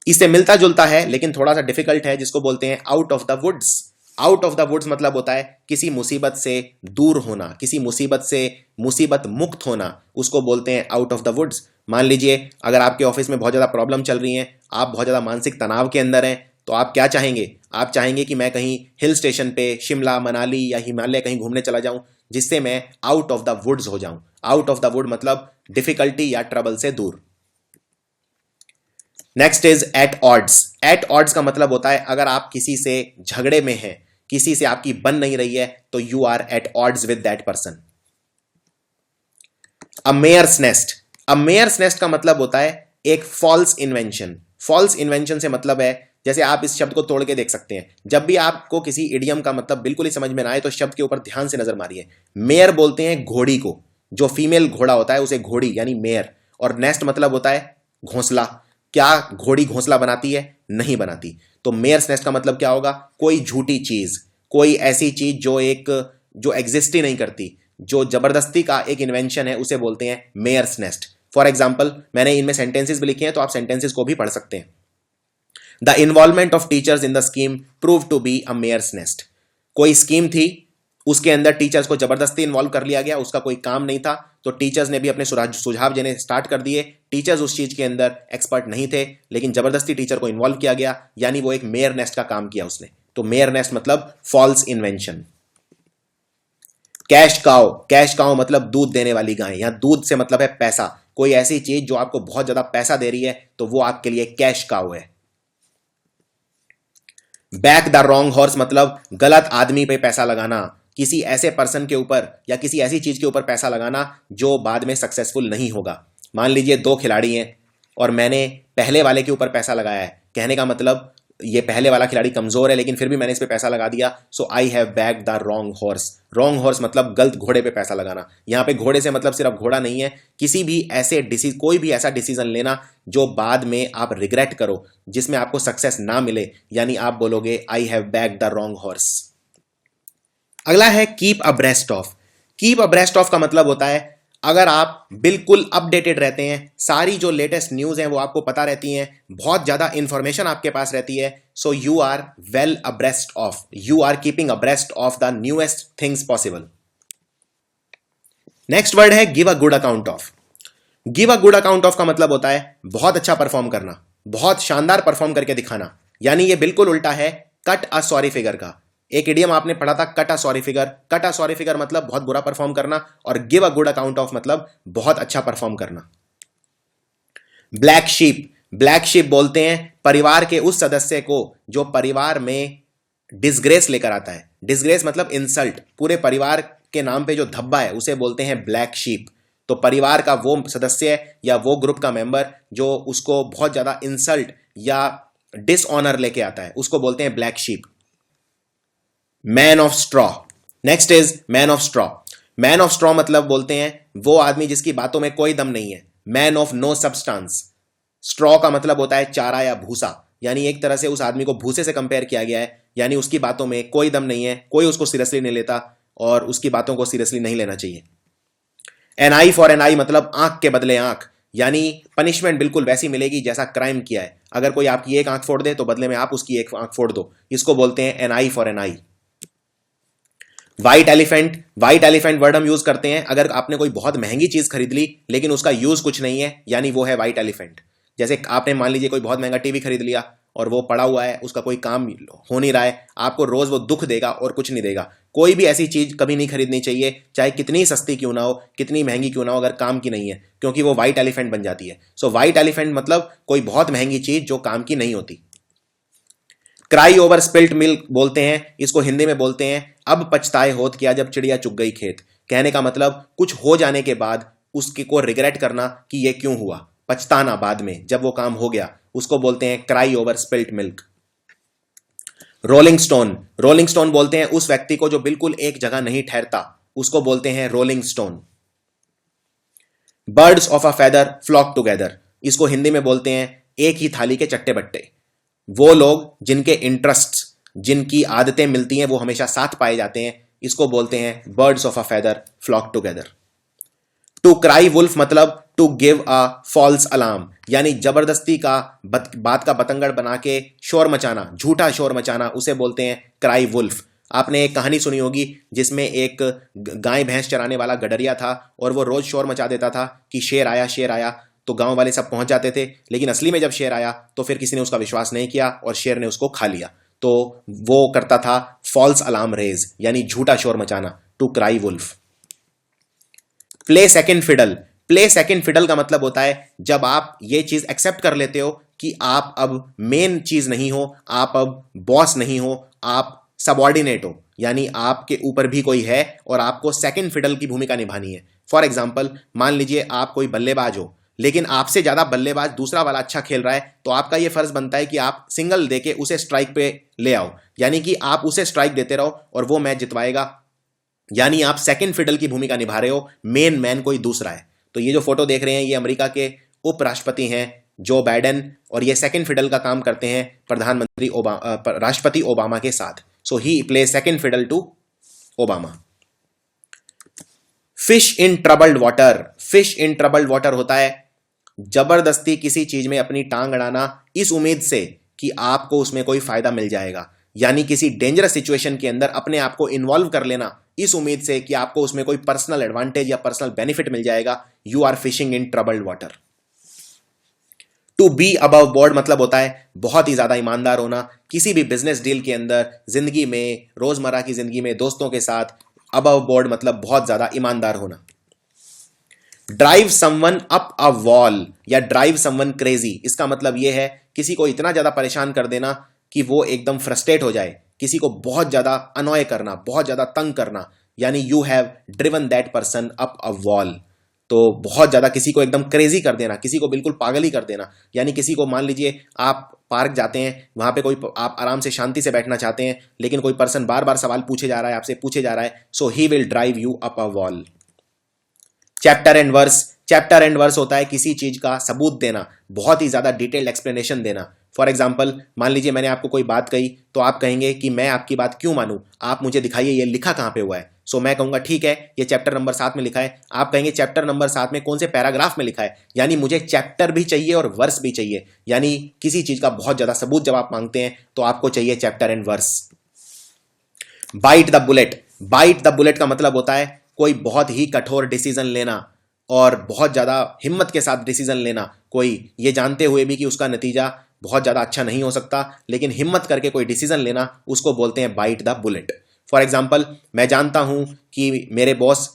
इससे मिलता जुलता है लेकिन थोड़ा सा डिफिकल्ट है, जिसको बोलते हैं out of the woods. Out of the woods मतलब होता है किसी मुसीबत से दूर होना, किसी मुसीबत से मुसीबत मुक्त होना, उसको बोलते हैं आउट ऑफ द वुड्स। मान लीजिए अगर आपके ऑफिस में बहुत ज्यादा प्रॉब्लम चल रही है, आप बहुत ज्यादा मानसिक तनाव के अंदर हैं, तो आप क्या चाहेंगे? आप चाहेंगे कि मैं कहीं हिल स्टेशन पे शिमला मनाली या हिमालय कहीं घूमने चला जाऊं जिससे मैं आउट ऑफ द वुड्स हो जाऊं। आउट ऑफ द वुड मतलब डिफिकल्टी या ट्रबल से दूर। Next is at odds. At odds का मतलब होता है अगर आप किसी से झगड़े में हैं, किसी से आपकी बन नहीं रही है, तो you are at odds with that person. A mare's nest. A mare's nest का मतलब होता है एक फॉल्स इन्वेंशन। फॉल्स इन्वेंशन से मतलब है, जैसे आप इस शब्द को तोड़ के देख सकते हैं, जब भी आपको किसी इडियम का मतलब बिल्कुल ही समझ में ना आए तो शब्द के ऊपर ध्यान से नजर मारिए। मेयर बोलते हैं घोड़ी को, जो फीमेल घोड़ा होता है उसे घोड़ी यानी मेयर, और नेस्ट मतलब होता है घोंसला। क्या घोड़ी घोंसला बनाती है? नहीं बनाती। तो मेयर्स नेस्ट का मतलब क्या होगा? कोई झूठी चीज, कोई ऐसी चीज जो एग्जिस्ट ही नहीं करती, जो जबरदस्ती का एक इन्वेंशन है, उसे बोलते हैं मेयर्स नेस्ट। फॉर एग्जाम्पल, मैंने इनमें सेंटेंसेस भी लिखे हैं तो आप सेंटेंसेस को भी पढ़ सकते हैं। The involvement of teachers in the scheme prove to be a mare's nest. कोई स्कीम थी, उसके अंदर टीचर्स को जबरदस्ती इन्वॉल्व कर लिया गया, उसका कोई काम नहीं था, तो टीचर्स ने भी अपने सुझाव देने स्टार्ट कर दिए। टीचर्स उस चीज के अंदर एक्सपर्ट नहीं थे, लेकिन जबरदस्ती टीचर को इन्वॉल्व किया गया, यानी वो एक मेयर नेस्ट का काम किया उसने। तो मेयर नेस्ट मतलब false invention. Cash cow. Cash cow मतलब दूध देने वाली गाय। यहां दूध से मतलब है पैसा। कोई ऐसी चीज जो आपको बहुत ज्यादा पैसा दे रही है तो वो आपके लिए कैश काउ है। बैक द रॉन्ग हॉर्स मतलब गलत आदमी पे पैसा लगाना, किसी ऐसे पर्सन के ऊपर या किसी ऐसी चीज के ऊपर पैसा लगाना जो बाद में सक्सेसफुल नहीं होगा। मान लीजिए दो खिलाड़ी हैं और मैंने पहले वाले के ऊपर पैसा लगाया है, कहने का मतलब ये पहले वाला खिलाड़ी कमजोर है लेकिन फिर भी मैंने इस पे पैसा लगा दिया, so I have back the wrong horse. Wrong horse मतलब गलत घोड़े पे पैसा लगाना। यहां पे घोड़े से मतलब सिर्फ घोड़ा नहीं है, किसी भी ऐसे कोई भी ऐसा डिसीजन लेना जो बाद में आप रिग्रेट करो, जिसमें आपको सक्सेस ना मिले, यानी आप बोलोगे आई have back the wrong horse. अगला है keep abreast of. Keep abreast of का मतलब होता है अगर आप बिल्कुल अपडेटेड रहते हैं, सारी जो लेटेस्ट न्यूज हैं वो आपको पता रहती हैं, बहुत ज्यादा इंफॉर्मेशन आपके पास रहती है, so you are well abreast of, you are keeping abreast of the newest things possible. Next word है give a good account of. Give a good account of का मतलब होता है बहुत अच्छा परफॉर्म करना, बहुत शानदार परफॉर्म करके दिखाना, यानी ये बिल्कुल उल्टा है कट अ सॉरी फिगर का। एक इडियम आपने पढ़ा था कट अ सॉरी फिगर। कट अ सॉरी फिगर मतलब बहुत बुरा परफॉर्म करना, और give a good account of मतलब बहुत अच्छा परफॉर्म करना। Black sheep. ब्लैक शीप बोलते हैं परिवार के उस सदस्य को जो परिवार में डिसग्रेस लेकर आता है। डिसग्रेस मतलब इंसल्ट, पूरे परिवार के नाम पे जो धब्बा है उसे बोलते हैं ब्लैक शीप। तो परिवार का वो सदस्य या वो ग्रुप का मेंबर जो उसको बहुत ज्यादा इंसल्ट या डिसऑनर लेके आता है, उसको बोलते हैं black sheep. Man of straw. Next is man of straw. Man of straw मतलब बोलते हैं वो आदमी जिसकी बातों में कोई दम नहीं है। Man of no substance. Straw का मतलब होता है चारा या भूसा, यानी एक तरह से उस आदमी को भूसे से कंपेयर किया गया है, यानी उसकी बातों में कोई दम नहीं है, कोई उसको सीरियसली नहीं लेता और उसकी बातों को सीरियसली नहीं लेना चाहिए। एन आई फॉर एन आई मतलब आंख के बदले आंख, यानी पनिशमेंट बिल्कुल वैसी मिलेगी जैसा क्राइम किया है। अगर कोई आपकी एक आंख फोड़ दे तो बदले में आप उसकी एक आंख फोड़ दो, इसको बोलते हैं an eye for an eye. White elephant. White elephant word हम यूज करते हैं अगर आपने कोई बहुत महंगी चीज खरीद ली लेकिन उसका यूज कुछ नहीं है, यानी वो है व्हाइट एलिफेंट। जैसे आपने मान लीजिए कोई बहुत महंगा टीवी खरीद लिया और वो पड़ा हुआ है, उसका कोई काम हो नहीं रहा है, आपको रोज वो दुख देगा और कुछ नहीं देगा। कोई भी ऐसी चीज कभी नहीं खरीदनी चाहिए, चाहे कितनी सस्ती क्यों ना हो, कितनी महंगी क्यों ना हो, अगर काम की नहीं है, क्योंकि वो व्हाइट एलिफेंट बन जाती है। सो व्हाइट एलिफेंट मतलब कोई बहुत महंगी चीज जो काम की नहीं होती। क्राई ओवर स्पिल्ट मिल्क बोलते हैं, इसको हिंदी में बोलते हैं अब पछताए होत किया जब चिड़िया चुग गई खेत। कहने का मतलब कुछ हो जाने के बाद उसके को रिग्रेट करना कि ये क्यों हुआ, पछताना बाद में जब वो काम हो गया, उसको बोलते हैं cry over spilt milk. Rolling stone. Rolling stone बोलते हैं उस व्यक्ति को जो बिल्कुल एक जगह नहीं ठहरता, उसको बोलते हैं rolling stone. Birds of a feather flock together, इसको हिंदी में बोलते हैं एक ही थाली के चट्टे बट्टे। वो लोग जिनके इंटरेस्ट, जिनकी आदतें मिलती हैं वो हमेशा साथ पाए जाते हैं, इसको बोलते हैं birds of a feather flock together. To cry wolf मतलब to give a false alarm, यानी जबरदस्ती का बात का बतंगड़ बना के शोर मचाना, झूठा शोर मचाना, उसे बोलते हैं क्राई वुल्फ। आपने एक कहानी सुनी होगी जिसमें एक गाय भैंस चराने वाला गडरिया था और वो रोज शोर मचा देता था कि शेर आया शेर आया, तो गांव वाले सब पहुंच जाते थे, लेकिन असली में जब शेर आया तो फिर किसी ने उसका विश्वास नहीं किया और शेर ने उसको खा लिया। तो वो करता था फॉल्स अलार्म रेज, यानी झूठा शोर मचाना, to cry wolf. Play second fiddle. Play second fiddle का मतलब होता है जब आप ये चीज एक्सेप्ट कर लेते हो कि आप अब मेन चीज नहीं हो, आप अब बॉस नहीं हो, आप सबऑर्डिनेट हो, यानी आपके ऊपर भी कोई है और आपको सेकंड फिडल की भूमिका निभानी है। फॉर एग्जाम्पल, मान लीजिए आप कोई बल्लेबाज हो, लेकिन आपसे ज्यादा बल्लेबाज दूसरा वाला अच्छा खेल रहा है, तो आपका यह फर्ज बनता है कि आप सिंगल देके उसे स्ट्राइक पे ले आओ, यानी कि आप उसे स्ट्राइक देते रहो और वो मैच जितवाएगा, यानी आप सेकंड फिडल की भूमिका निभा रहे हो, मेन मैन कोई दूसरा है। तो ये जो फोटो देख रहे हैं ये अमेरिका के उपराष्ट्रपति हैं जो बाइडेन, और ये सेकंड फिडल का काम करते हैं प्रधानमंत्री राष्ट्रपति ओबामा के साथ। So he play second fiddle to Obama. Fish in troubled water. Fish in troubled water होता है जबरदस्ती किसी चीज में अपनी टांग अड़ाना इस उम्मीद से कि आपको उसमें कोई फायदा मिल जाएगा, यानी किसी डेंजरस सिचुएशन के अंदर अपने आप को इन्वॉल्व कर लेना इस उम्मीद से कि आपको उसमें कोई पर्सनल एडवांटेज या पर्सनल बेनिफिट मिल जाएगा। You are fishing in troubled water. To be above board मतलब होता है बहुत ही ज्यादा ईमानदार होना, किसी भी बिजनेस डील के अंदर, जिंदगी में, रोजमर्रा की जिंदगी में, दोस्तों के साथ। अबव बोर्ड मतलब बहुत ज्यादा ईमानदार होना। Drive someone up a wall या ड्राइव समवन क्रेजी, इसका मतलब यह है किसी को इतना ज्यादा परेशान कर देना कि वो एकदम फ्रस्ट्रेट हो जाए, किसी को बहुत ज्यादा अनॉय करना, बहुत ज्यादा तंग करना, यानी you have driven that person up a wall. तो बहुत ज्यादा किसी को एकदम क्रेजी कर देना, किसी को बिल्कुल पागल ही कर देना, यानी किसी को, मान लीजिए आप पार्क जाते हैं, वहां पे कोई, आप आराम से शांति से बैठना चाहते हैं, लेकिन कोई पर्सन बार बार सवाल पूछे जा रहा है, आपसे पूछे जा रहा है, so he will drive you up a wall. Chapter and verse. Chapter and verse होता है किसी चीज का सबूत देना, बहुत ही ज्यादा डिटेल्ड एक्सप्लेनेशन देना। फॉर एग्जाम्पल, मान लीजिए मैंने आपको कोई बात कही, तो आप कहेंगे कि मैं आपकी बात क्यों मानूं, आप मुझे दिखाइए ये लिखा कहां पे हुआ है। सो मैं कहूंगा ठीक है, ये चैप्टर नंबर 7 में लिखा है। आप कहेंगे चैप्टर नंबर 7 में कौन से पैराग्राफ में लिखा है, यानी मुझे चैप्टर भी चाहिए और वर्स भी चाहिए, यानी किसी चीज का बहुत ज्यादा सबूत जब आप मांगते हैं तो आपको चाहिए chapter and verse. Bite the bullet. Bite the bullet का मतलब होता है कोई बहुत ही कठोर डिसीजन लेना और बहुत ज्यादा हिम्मत के साथ डिसीजन लेना, कोई ये जानते हुए भी कि उसका नतीजा बहुत ज्यादा अच्छा नहीं हो सकता, लेकिन हिम्मत करके कोई डिसीजन लेना, उसको बोलते हैं bite the bullet. For example, मैं जानता हूं कि मेरे बॉस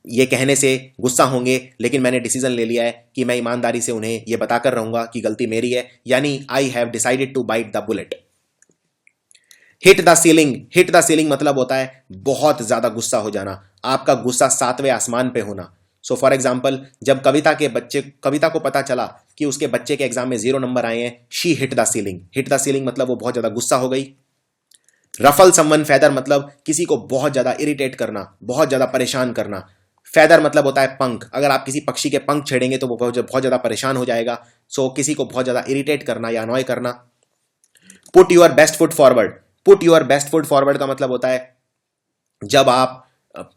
ये कहने से गुस्सा होंगे, लेकिन मैंने डिसीजन ले लिया है कि मैं ईमानदारी से उन्हें यह बताकर रहूंगा कि गलती मेरी है, यानी I have decided to bite the bullet. Hit the ceiling. Hit the ceiling मतलब होता है बहुत ज्यादा गुस्सा हो जाना, आपका गुस्सा 7वें आसमान पे होना। सो फॉर एग्जाम्पल, जब कविता को पता चला कि उसके बच्चे के एग्जाम में 0 नंबर आए हैं, she hit the ceiling. Hit the ceiling मतलब वो बहुत ज्यादा गुस्सा हो गई। रफल समवन फेदर मतलब किसी को बहुत ज्यादा इरिटेट करना, बहुत ज्यादा परेशान करना। फेदर मतलब होता है पंख, अगर आप किसी पक्षी के पंख छेड़ेंगे तो वो बहुत ज्यादा परेशान हो जाएगा। सो किसी को बहुत ज्यादा इरिटेट करना या अनॉय करना। Put your best foot forward. Put your best foot forward का मतलब होता है जब आप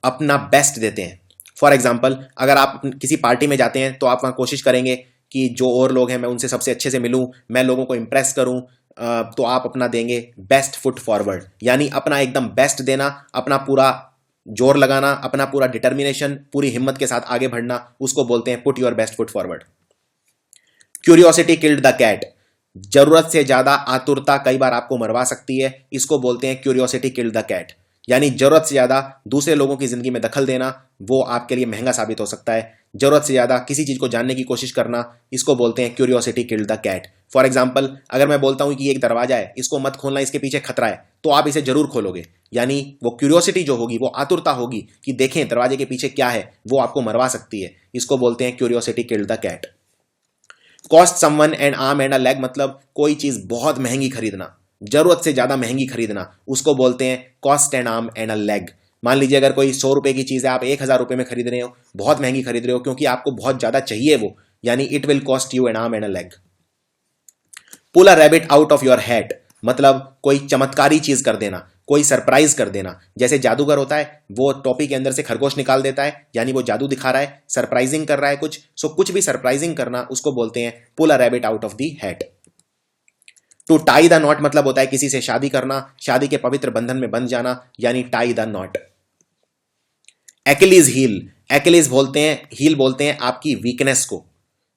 अपना बेस्ट देते हैं। फॉर एग्जाम्पल, अगर आप किसी पार्टी में जाते हैं तो आप वहां कोशिश करेंगे कि जो और लोग हैं मैं उनसे सबसे अच्छे से मिलूं, मैं लोगों को इंप्रेस करूं, तो आप अपना देंगे बेस्ट फुट फॉरवर्ड, यानी अपना एकदम बेस्ट देना, अपना पूरा जोर लगाना, अपना पूरा डिटर्मिनेशन, पूरी हिम्मत के साथ आगे बढ़ना, उसको बोलते हैं put your best foot forward. Curiosity killed the cat. जरूरत से ज्यादा आतुरता कई बार आपको मरवा सकती है, इसको बोलते हैं क्यूरियोसिटी किल्ड द कैट, यानी जरूरत से ज्यादा दूसरे लोगों की जिंदगी में दखल देना, वो आपके लिए महंगा साबित हो सकता है। जरूरत से ज्यादा किसी चीज को जानने की कोशिश करना, इसको बोलते हैं curiosity killed the cat. For example, अगर मैं बोलता हूं कि एक दरवाजा है, इसको मत खोलना, इसके पीछे खतरा है, तो आप इसे जरूर खोलोगे, यानी वो क्यूरियोसिटी जो होगी, वो आतुरता होगी कि देखें दरवाजे के पीछे क्या है, वो आपको मरवा सकती है, इसको बोलते हैं curiosity killed the cat. Cost someone an arm and a leg मतलब कोई चीज बहुत महंगी खरीदना, जरूरत से ज्यादा महंगी खरीदना, उसको बोलते हैं cost and arm and a leg. मान लीजिए अगर कोई 100 रुपए की चीज है, आप 1000 रुपए में खरीद रहे हो, बहुत महंगी खरीद रहे हो क्योंकि आपको बहुत ज्यादा चाहिए वो, यानी it will cost you an arm and a leg. Pull a rabbit out of your hat मतलब कोई चमत्कारी चीज कर देना, कोई सरप्राइज कर देना, जैसे जादूगर होता है वो टोपी के अंदर से खरगोश निकाल देता है, यानी वो जादू दिखा रहा है, सरप्राइजिंग कर रहा है कुछ। सो कुछ भी सरप्राइजिंग करना, उसको बोलते हैं pull a rabbit out of the hat. To tie the knot मतलब होता है किसी से शादी करना, शादी के पवित्र बंधन में बंध जाना, यानी टाई द नॉट। एक्लिज हील। एक्लिज बोलते हैं, हील बोलते हैं आपकी वीकनेस को।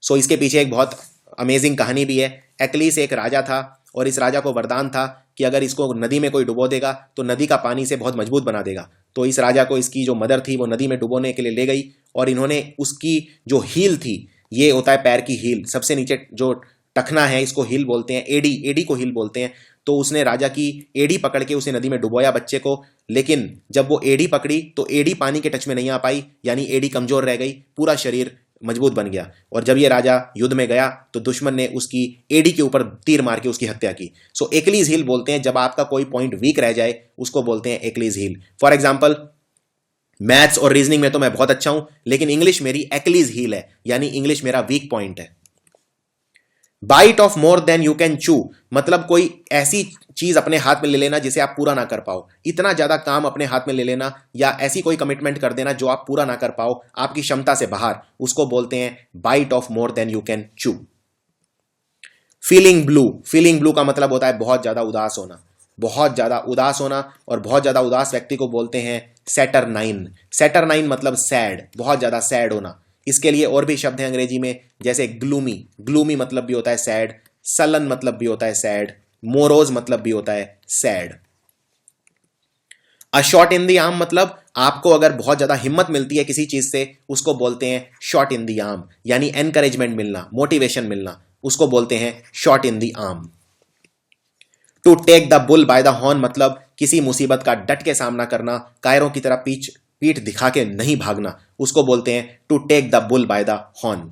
सो इसके पीछे एक बहुत अमेजिंग कहानी भी है। एक्लिस एक राजा था और इस राजा को वरदान था कि अगर इसको नदी में कोई डुबो देगा तो नदी का पानी से बहुत मजबूत बना देगा। तो इस राजा को इसकी जो मदर थी वो नदी में डुबोने के लिए ले गई और इन्होंने उसकी जो हील थी, ये होता है पैर की हील, सबसे नीचे जो टखना है इसको हील बोलते हैं, एडी, एडी को हील बोलते हैं। तो उसने राजा की एडी पकड़ के उसे नदी में डुबोया बच्चे को, लेकिन जब वो एडी पकड़ी तो एडी पानी के टच में नहीं आ पाई, यानी एडी कमजोर रह गई, पूरा शरीर मजबूत बन गया। और जब ये राजा युद्ध में गया तो दुश्मन ने उसकी एडी के ऊपर तीर मार के उसकी हत्या की। सो एक्लीज हील बोलते हैं जब आपका कोई पॉइंट वीक रह जाए, उसको बोलते हैं Achilles heel. For example, maths और रीजनिंग में तो मैं बहुत अच्छा हूं, लेकिन इंग्लिश मेरी एक्लीज हील है, यानी इंग्लिश मेरा वीक पॉइंट है। Bite off more than you can chew, मतलब कोई ऐसी चीज अपने हाथ में ले लेना जिसे आप पूरा ना कर पाओ, इतना ज्यादा काम अपने हाथ में ले लेना या ऐसी कोई कमिटमेंट कर देना जो आप पूरा ना कर पाओ, आपकी क्षमता से बाहर, उसको बोलते हैं bite off more than you can chew. Feeling blue, feeling blue का मतलब होता है बहुत ज्यादा उदास होना, बहुत ज्यादा उदास होना, और बहुत ज्यादा उदास व्यक्ति को बोलते हैं सैटरनाइन। सैटरनाइन मतलब सैड, बहुत ज्यादा सैड होना। इसके लिए और भी शब्द हैं अंग्रेजी में, जैसे ग्लूमी, ग्लूमी मतलब भी होता है सैड, सलन मतलब भी होता है सैड, मोरोज मतलब भी होता है sad. A shot in the arm मतलब आपको अगर बहुत ज्यादा हिम्मत मिलती है किसी चीज से, उसको बोलते हैं शॉट इन द आर्म, यानी एनकरेजमेंट मिलना, मोटिवेशन मिलना, उसको बोलते हैं shot in the arm. To take the bull by the horn मतलब किसी मुसीबत का डट के सामना करना, कायरों की तरह पीठ दिखा के नहीं भागना, उसको बोलते हैं to take the bull by the horn.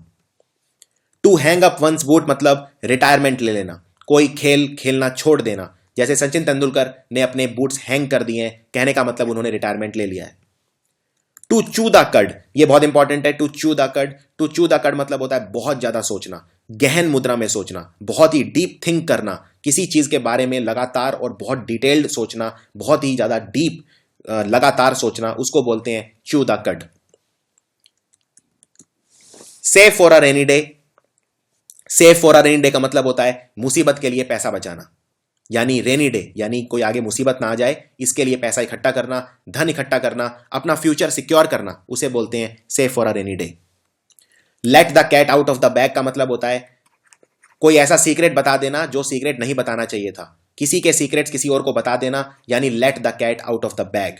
To hang up one's boot मतलब रिटायरमेंट ले लेना, कोई खेल खेलना छोड़ देना, जैसे सचिन तेंदुलकर ने अपने बूट्स हैंग कर दिए हैं, कहने का मतलब उन्होंने रिटायरमेंट ले लिया है। टू चू द कड, ये बहुत इंपॉर्टेंट है, टू चू द कड। टू चू द कड मतलब होता है बहुत ज्यादा सोचना, गहन मुद्रा में सोचना, बहुत ही डीप थिंक करना, किसी चीज के बारे में लगातार और बहुत डिटेल्ड सोचना, बहुत ही ज्यादा डीप लगातार सोचना, उसको बोलते हैं च्यू द कड। Save for a rainy day, save for a rainy day का मतलब होता है मुसीबत के लिए पैसा बचाना, यानी रेनी डे यानी कोई आगे मुसीबत ना आ जाए, इसके लिए पैसा इकट्ठा करना, धन इकट्ठा करना, अपना फ्यूचर सिक्योर करना, उसे बोलते हैं save for a rainy day. Let the cat out of the bag का मतलब होता है कोई ऐसा सीक्रेट बता देना जो सीक्रेट नहीं बताना चाहिए था, किसी के सीक्रेट्स किसी और को बता देना, यानी let the cat out of the bag,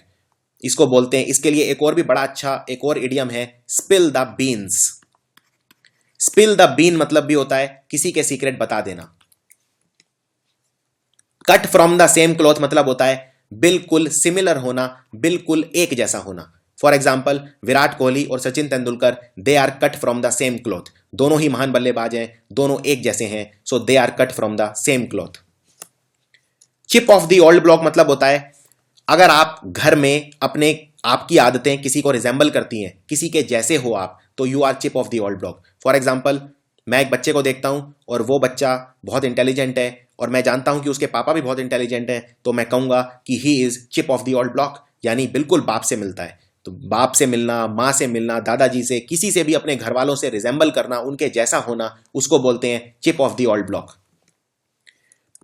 इसको बोलते हैं। इसके लिए एक और भी बड़ा अच्छा एक और इडियम है, spill the beans. Spill the bean मतलब भी होता है किसी के सीक्रेट बता देना। Cut from the same cloth मतलब होता है बिल्कुल सिमिलर होना, बिल्कुल एक जैसा होना। फॉर एग्जाम्पल, विराट कोहली और Sachin Tendulkar, they are cut from the same cloth, दोनों ही महान बल्लेबाज हैं, दोनों एक जैसे हैं, so they are cut from the same cloth. Chip off the old block मतलब होता है अगर आप घर में अपने आपकी आदतें किसी को रिजेंबल करती हैं, किसी के जैसे हो आप, तो you are chip off the old block. For example, मैं एक बच्चे को देखता हूं और वो बच्चा बहुत इंटेलिजेंट है और मैं जानता हूं कि उसके पापा भी बहुत इंटेलिजेंट हैं, तो मैं कहूंगा कि he is chip off the old block, यानी बिल्कुल बाप से मिलता है। तो बाप से मिलना, माँ से मिलना, दादाजी से, किसी से भी अपने घर वालों से रिजेंबल करना, उनके जैसा होना, उसको बोलते हैं chip off the old block.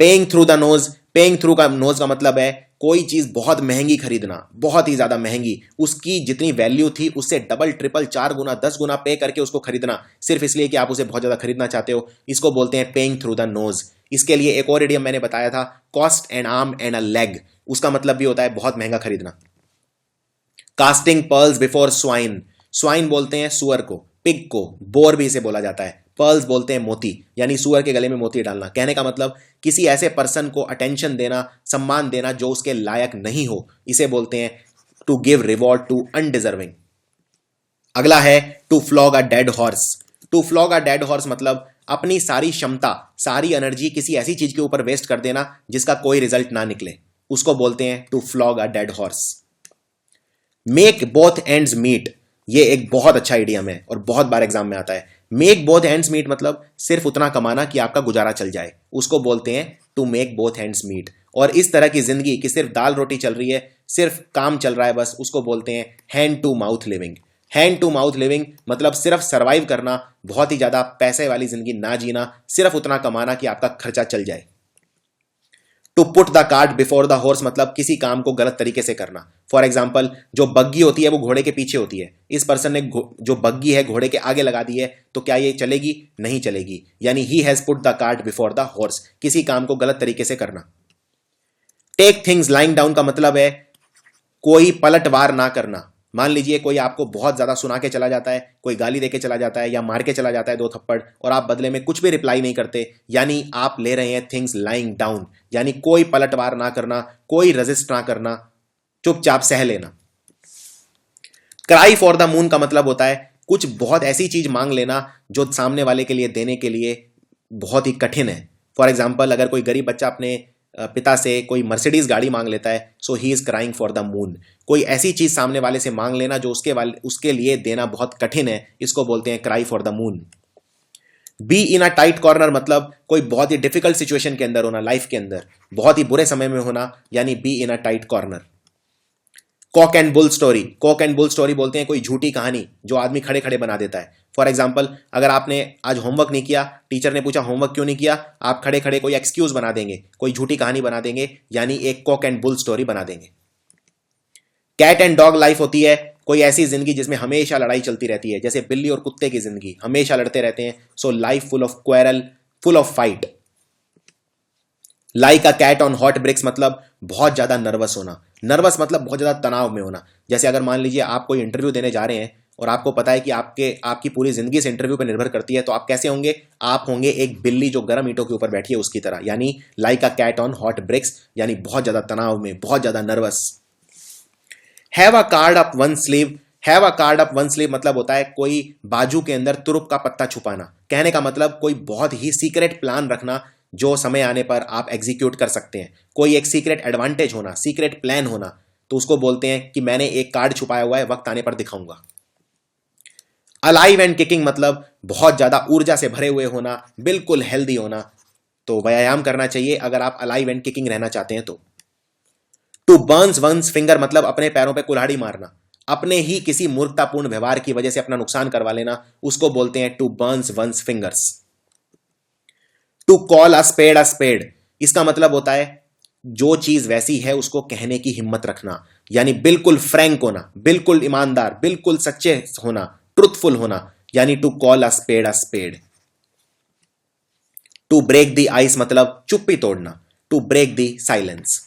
Paying through the nose, paying through का नोज का मतलब है कोई चीज बहुत महंगी खरीदना, बहुत ही ज्यादा महंगी, उसकी जितनी वैल्यू थी उससे डबल ट्रिपल 4 गुना 10 गुना पे करके उसको खरीदना, सिर्फ इसलिए कि आप उसे बहुत ज्यादा खरीदना चाहते हो, इसको बोलते हैं पेइंग थ्रू द नोज। इसके लिए एक और इडियम मैंने बताया था, cost N arm and a leg, उसका मतलब भी होता है बहुत महंगा खरीदना। Casting pearls before swine, swine बोलते हैं सुअर को, पिग को, बोर भी इसे बोला जाता है, पर्ल्स बोलते हैं मोती, यानी सुअर के गले में मोती डालना, कहने का मतलब किसी ऐसे पर्सन को अटेंशन देना, सम्मान देना जो उसके लायक नहीं हो, इसे बोलते हैं to give reward to undeserving. अगला है to flog a dead horse. To flog a dead horse मतलब अपनी सारी क्षमता, सारी एनर्जी किसी ऐसी चीज के ऊपर वेस्ट कर देना जिसका कोई रिजल्ट ना निकले, उसको बोलते हैं to flog a dead horse. Make both ends meet, ये एक बहुत अच्छा इडियम है और बहुत बार एग्जाम में आता है। मेक बोथ हैंड्स मीट मतलब सिर्फ उतना कमाना कि आपका गुजारा चल जाए, उसको बोलते हैं to make both hands meet. और इस तरह की जिंदगी कि सिर्फ दाल रोटी चल रही है, सिर्फ काम चल रहा है बस, उसको बोलते हैं hand to mouth living. Hand to mouth living मतलब सिर्फ सर्वाइव करना, बहुत ही ज्यादा पैसे वाली जिंदगी ना जीना, सिर्फ उतना कमाना कि आपका खर्चा चल जाए। To put the cart before the horse मतलब किसी काम को गलत तरीके से करना। फॉर एग्जाम्पल, जो बग्गी होती है वो घोड़े के पीछे होती है, इस पर्सन ने जो बग्गी है घोड़े के आगे लगा दी है, तो क्या ये चलेगी? नहीं चलेगी, यानी he has put the cart before the horse, किसी काम को गलत तरीके से करना। टेक थिंग्स लाइंग डाउन का मतलब है कोई पलटवार ना करना। मान लीजिए कोई आपको बहुत ज्यादा सुना के चला जाता है, कोई गाली देके चला जाता है या मार के चला जाता है 2 थप्पड़, और आप बदले में कुछ भी रिप्लाई नहीं करते, यानी आप ले रहे हैं थिंग्स लाइंग डाउन, यानी कोई पलटवार ना करना, कोई रेजिस्ट ना करना, चुपचाप सह लेना। क्राई फॉर द मून का मतलब होता है कुछ बहुत ऐसी चीज मांग लेना जो सामने वाले के लिए देने के लिए बहुत ही कठिन है। फॉर एग्जाम्पल, अगर कोई गरीब बच्चा अपने पिता से कोई मर्सिडीज गाड़ी मांग लेता है, so he is crying for the moon. कोई ऐसी चीज सामने वाले से मांग लेना जो उसके लिए देना बहुत कठिन है, इसको बोलते हैं cry for the moon. Be in a tight corner मतलब कोई बहुत ही डिफिकल्ट सिचुएशन के अंदर होना, लाइफ के अंदर बहुत ही बुरे समय में होना, यानी be in a tight corner. Cock and bull story, cock and bull story बोलते हैं कोई झूठी कहानी जो आदमी खड़े खड़े बना देता है। फॉर एग्जाम्पल, अगर आपने आज होमवर्क नहीं किया, टीचर ने पूछा होमवर्क क्यों नहीं किया, आप खड़े खड़े कोई एक्सक्यूज बना देंगे, कोई झूठी कहानी बना देंगे, यानी एक कॉक एंड बुल स्टोरी बना देंगे। कैट एंड डॉग लाइफ होती है कोई ऐसी जिंदगी जिसमें हमेशा लड़ाई चलती रहती है, जैसे बिल्ली और कुत्ते की जिंदगी, हमेशा लड़ते रहते हैं। So life full of quarrel, full of fight. Like a cat on hot bricks मतलब बहुत ज्यादा नर्वस होना। नर्वस मतलब बहुत ज्यादा तनाव में होना। जैसे अगर मान लीजिए आप कोई इंटरव्यू देने जा रहे हैं और आपको पता है कि आपकी पूरी जिंदगी से इंटरव्यू पर निर्भर करती है, तो आप कैसे होंगे? आप होंगे एक बिल्ली जो गर्म ईंटों के ऊपर बैठी है उसकी तरह, यानी like a cat on hot bricks, यानी बहुत ज्यादा तनाव में, बहुत ज्यादा nervous. Have a card up one sleeve, have a card up one sleeve मतलब होता है कोई बाजू के अंदर तुरुप का पत्ता छुपाना। कहने का मतलब कोई बहुत ही सीक्रेट प्लान रखना जो समय आने पर आप एग्जीक्यूट कर सकते हैं। कोई एक सीक्रेट एडवांटेज होना, सीक्रेट प्लान होना, तो उसको बोलते हैं कि मैंने एक कार्ड छुपाया हुआ है, वक्त आने पर दिखाऊंगा। अलाइव एंड किकिंग मतलब बहुत ज्यादा ऊर्जा से भरे हुए होना, बिल्कुल हेल्दी होना। तो व्यायाम करना चाहिए अगर आप अलाइव एंड किकिंग रहना चाहते हैं तो। टू बर्न्स वंस फिंगर मतलब अपने पैरों पे कुल्हाड़ी मारना, अपने ही किसी मूर्खतापूर्ण व्यवहार की वजह से अपना नुकसान करवा लेना, उसको बोलते हैं to burns one's fingers. To call a spade, इसका मतलब होता है जो चीज वैसी है उसको कहने की हिम्मत रखना, यानी बिल्कुल फ्रैंक होना, बिल्कुल ईमानदार, बिल्कुल सच्चे होना, ट्रुथफुल होना, यानी to call a spade. To break the ice मतलब चुप्पी तोड़ना, to break the silence.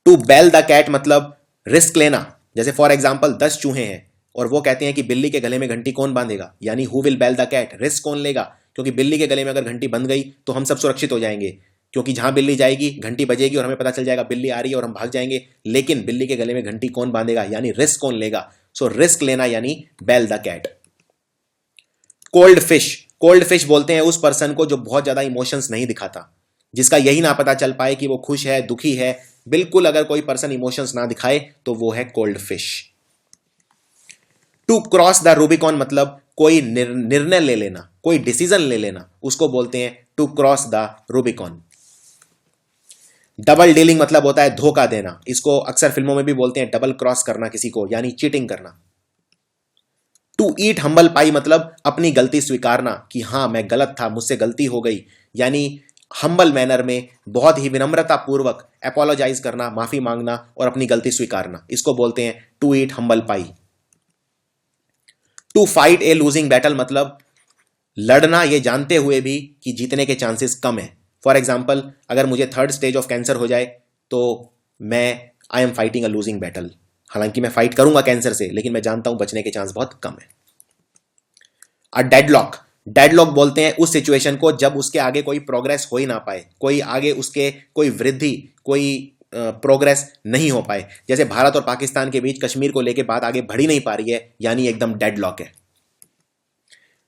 To bell the cat मतलब रिस्क लेना। जैसे फॉर एग्जाम्पल 10 चूहे हैं और वो कहते हैं कि बिल्ली के गले में घंटी कौन बांधेगा, यानी who will bell the cat, risk कौन लेगा, क्योंकि बिल्ली के गले में अगर घंटी बंध गई तो हम सब सुरक्षित हो जाएंगे, क्योंकि जहां बिल्ली जाएगी घंटी बजेगी और हमें पता चल जाएगा बिल्ली आ रही है और हम भाग जाएंगे। लेकिन बिल्ली के गले में घंटी कौन बांधेगा, यानी रिस्क कौन लेगा। सो रिस्क लेना यानी bell the cat. Cold fish, cold fish बोलते हैं उस पर्सन को जो बहुत ज्यादा इमोशंस नहीं दिखाता, जिसका यही ना पता चल पाए कि वो खुश है, दुखी है। बिल्कुल अगर कोई पर्सन इमोशंस ना दिखाए तो वो है cold fish. To cross the Rubicon मतलब कोई निर्णय ले लेना, कोई डिसीजन ले लेना, उसको बोलते हैं to cross the Rubicon. Double dealing मतलब होता है धोखा देना, इसको अक्सर फिल्मों में भी बोलते हैं डबल क्रॉस करना किसी को, यानी चीटिंग करना। टू ईट हम्बल पाई मतलब अपनी गलती स्वीकारना कि हाँ मैं गलत था, मुझसे गलती हो गई, यानी हम्बल मैनर में बहुत ही विनम्रता पूर्वक एपोलोजाइज करना, माफी मांगना और अपनी गलती स्वीकारना, इसको बोलते हैं to eat humble pie. To fight a losing battle मतलब लड़ना ये जानते हुए भी कि जीतने के चांसेस कम है। फॉर एग्जाम्पल, अगर मुझे 3rd स्टेज ऑफ कैंसर हो जाए तो I am fighting a losing battle, हालांकि मैं फाइट करूंगा कैंसर से, लेकिन मैं जानता हूं बचने के चांस बहुत कम है। अ डेडलॉक, डेडलॉक बोलते हैं उस सिचुएशन को जब उसके आगे कोई प्रोग्रेस हो ही ना पाए, कोई आगे उसके कोई वृद्धि, कोई प्रोग्रेस नहीं हो पाए। जैसे भारत और पाकिस्तान के बीच कश्मीर को लेकर बात आगे बढ़ ही नहीं पा रही है, यानी एकदम डेडलॉक है।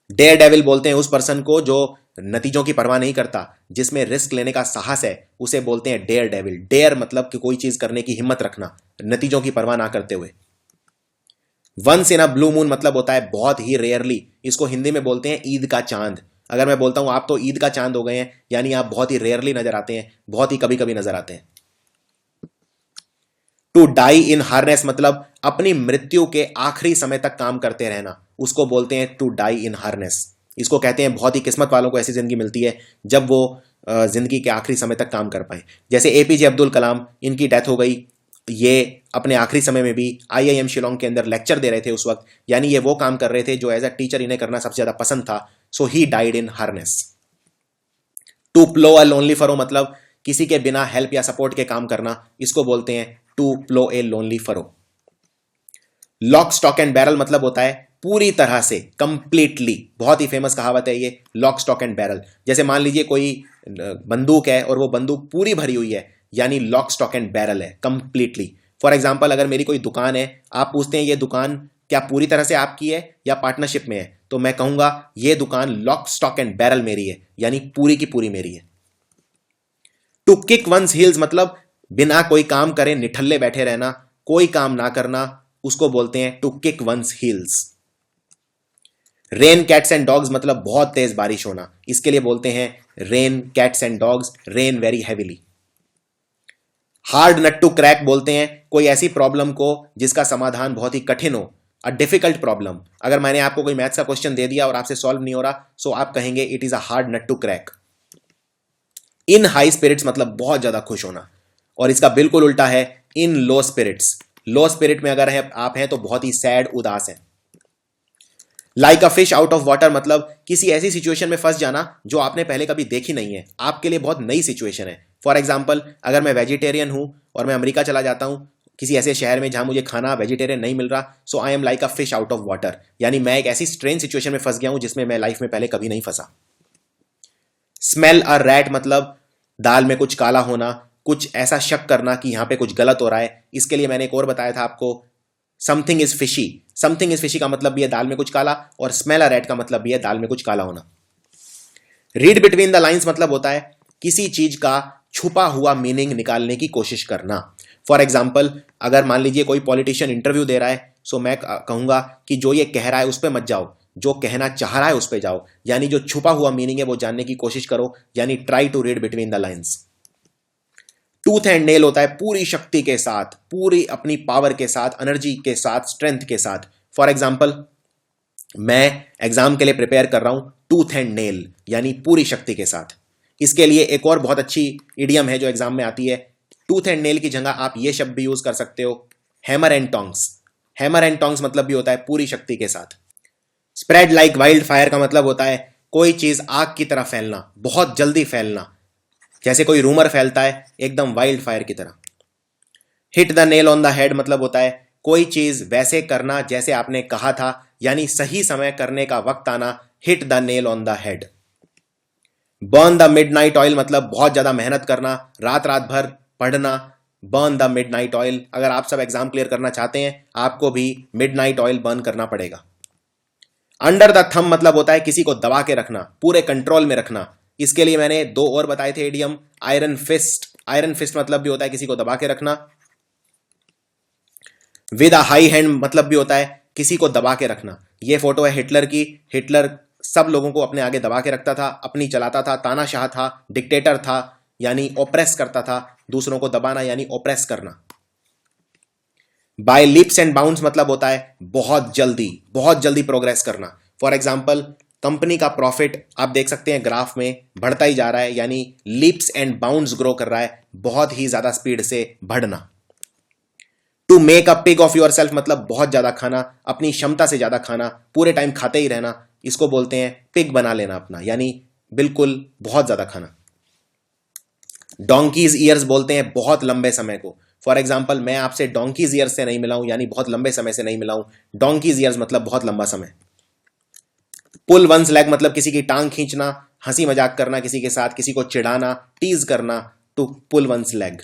डेयर डेविल बोलते हैं उस पर्सन को जो नतीजों की परवाह नहीं करता, जिसमें रिस्क लेने का साहस है, उसे बोलते हैं डेयर डेविल। डेयर मतलब कि कोई चीज करने की हिम्मत रखना, नतीजों की परवाह ना करते हुए। Once in a blue moon मतलब होता है बहुत ही रेयरली, इसको हिंदी में बोलते हैं ईद का चांद। अगर मैं बोलता हूं आप तो ईद का चांद हो गए हैं, यानी आप बहुत ही रेयरली नजर आते हैं, बहुत ही कभी कभी नजर आते हैं। टू डाई इन हार्नेस मतलब अपनी मृत्यु के आखिरी समय तक काम करते रहना, उसको बोलते हैं टू डाई इन हार्नेस। इसको कहते हैं बहुत ही किस्मत वालों को ऐसी जिंदगी मिलती है जब वो जिंदगी के आखिरी समय तक काम कर पाए। जैसे एपीजे अब्दुल कलाम, इनकी डेथ हो गई, ये अपने आखिरी समय में भी आईआईएम शिलोंग के अंदर लेक्चर दे रहे थे उस वक्त, यानी ये वो काम कर रहे थे जो एज अ टीचर इन्हें करना सबसे ज्यादा पसंद था। So he died in harness. To plough a lonely furrow मतलब किसी के बिना हेल्प या सपोर्ट के काम करना, इसको बोलते हैं to plough a lonely furrow. Lock stock and barrel मतलब होता है पूरी तरह से, कंप्लीटली। बहुत ही फेमस कहावत है ये, लॉक स्टॉक एंड बैरल। जैसे मान लीजिए कोई बंदूक है और वो बंदूक पूरी भरी हुई है, यानी लॉक स्टॉक एंड बैरल है, कंप्लीटली। फॉर एग्जाम्पल, अगर मेरी कोई दुकान है, आप पूछते हैं ये दुकान क्या पूरी तरह से आपकी है या पार्टनरशिप में है, तो मैं कहूंगा ये दुकान लॉक स्टॉक एंड बैरल मेरी है, यानी पूरी की पूरी मेरी है। टू किक वंस हील्स मतलब बिना कोई काम करे निठल्ले बैठे रहना, कोई काम ना करना, उसको बोलते हैं to kick one's heels. Rain cats and dogs मतलब बहुत तेज बारिश होना, इसके लिए बोलते हैं rain cats and dogs, rain very heavily. Hard nut to crack बोलते हैं कोई ऐसी प्रॉब्लम को जिसका समाधान बहुत ही कठिन हो, अ डिफिकल्ट प्रॉब्लम। अगर मैंने आपको कोई मैथ्स का क्वेश्चन दे दिया और आपसे सॉल्व नहीं हो रहा, सो आप कहेंगे it is a hard nut to crack. In high spirits मतलब बहुत ज्यादा खुश होना, और इसका बिल्कुल उल्टा है इन लो स्पिरिट्स। लो स्पिरिट में अगर आप हैं तो बहुत ही सैड, उदास हैं। Like a fish out of water मतलब किसी ऐसी सिचुएशन में फंस जाना जो आपने पहले कभी देखी नहीं है, आपके लिए बहुत नई सिचुएशन है। फॉर एग्जाम्पल, अगर मैं वेजिटेरियन हूं और मैं अमेरिका चला जाता हूं, किसी ऐसे शहर में जहां मुझे खाना वेजिटेरियन नहीं मिल रहा, so I am like a fish out of water, यानी मैं एक ऐसी स्ट्रेंज सिचुएशन में फंस गया हूं जिसमें मैं लाइफ में पहले कभी नहीं फंसा। स्मेल अ रैट मतलब दाल में कुछ काला होना, कुछ ऐसा शक करना कि यहां पे कुछ गलत हो रहा है। इसके लिए मैंने एक और बताया था आपको, something is fishy. Something is fishy का मतलब भी है दाल में कुछ काला, और स्मेल अ रैट का मतलब भी है दाल में कुछ काला होना। रीड बिटवीन द लाइन्स मतलब होता है किसी चीज का छुपा हुआ मीनिंग निकालने की कोशिश करना। फॉर एग्जाम्पल, अगर मान लीजिए कोई पॉलिटिशियन इंटरव्यू दे रहा है, सो मैं कहूंगा कि जो ये कह रहा है उस पर मत जाओ, जो कहना चाह रहा है उस पर जाओ, यानी जो छुपा हुआ मीनिंग है वो जानने की कोशिश करो, यानी try to read between the lines. Tooth and nail होता है पूरी शक्ति के साथ, पूरी अपनी पावर के साथ, एनर्जी के साथ, स्ट्रेंथ के साथ। फॉर एग्जाम्पल, मैं एग्जाम के लिए प्रिपेयर कर रहा हूं टूथ एंड नेल, यानी पूरी शक्ति के साथ। इसके लिए एक और बहुत अच्छी इडियम है जो एग्जाम में आती है। टूथ एंड नेल की जगह आप ये शब्द भी यूज कर सकते हो, hammer and tongs. Hammer and tongs मतलब भी होता है पूरी शक्ति के साथ। स्प्रेड लाइक वाइल्ड फायर का मतलब होता है कोई चीज आग की तरह फैलना, बहुत जल्दी फैलना, जैसे कोई रूमर फैलता है, एकदम वाइल्ड फायर की तरह। Hit the nail on the head मतलब होता है कोई चीज वैसे करना जैसे आपने कहा था, यानी सही समय करने का वक्त आना, hit the nail on the head. Burn the midnight oil मतलब बहुत ज्यादा मेहनत करना, रात रात भर पढ़ना, बर्न द मिडनाइट ऑयल। अगर आप सब एग्जाम क्लियर करना चाहते हैं, आपको भी मिडनाइट ऑयल बर्न करना पड़ेगा। अंडर द थंब मतलब होता है किसी को दबा के रखना, पूरे कंट्रोल में रखना। इसके लिए मैंने दो और बताए थे idiom, iron fist. Iron fist मतलब भी होता है किसी को दबा के रखना। विद अ हाई हैंड मतलब भी होता है किसी को दबा के रखना। ये फोटो है हिटलर की। हिटलर सब लोगों को अपने आगे दबा के रखता था, अपनी चलाता था, तानाशाह था, डिक्टेटर था, यानी ओप्रेस करता था, दूसरों को दबाना यानी ओप्रेस करना। बाय लीप्स एंड बाउंड्स मतलब होता है बहुत जल्दी प्रोग्रेस करना। फॉर एग्जाम्पल, कंपनी का प्रॉफिट आप देख सकते हैं ग्राफ में बढ़ता ही जा रहा है, यानी लीप्स एंड बाउंड्स ग्रो कर रहा है, बहुत ही ज्यादा स्पीड से बढ़ना। To make a pig of yourself मतलब बहुत ज्यादा खाना, अपनी क्षमता से ज्यादा खाना, पूरे टाइम खाते ही रहना, इसको बोलते हैं पिग बना लेना अपना, यानी बिल्कुल बहुत ज्यादा खाना। डोंकीज ईयर्स बोलते हैं बहुत लंबे समय को। फॉर एग्जाम्पल, मैं आपसे डोंकीज ईयर्स से नहीं मिला हूं, यानी बहुत लंबे समय से नहीं मिला हूं। डोंकीज ईयर्स मतलब बहुत लंबा समय। पुल वंस लेग मतलब किसी की टांग खींचना, हंसी मजाक करना किसी के साथ, किसी को चिढ़ाना, टीज करना, to pull one's leg.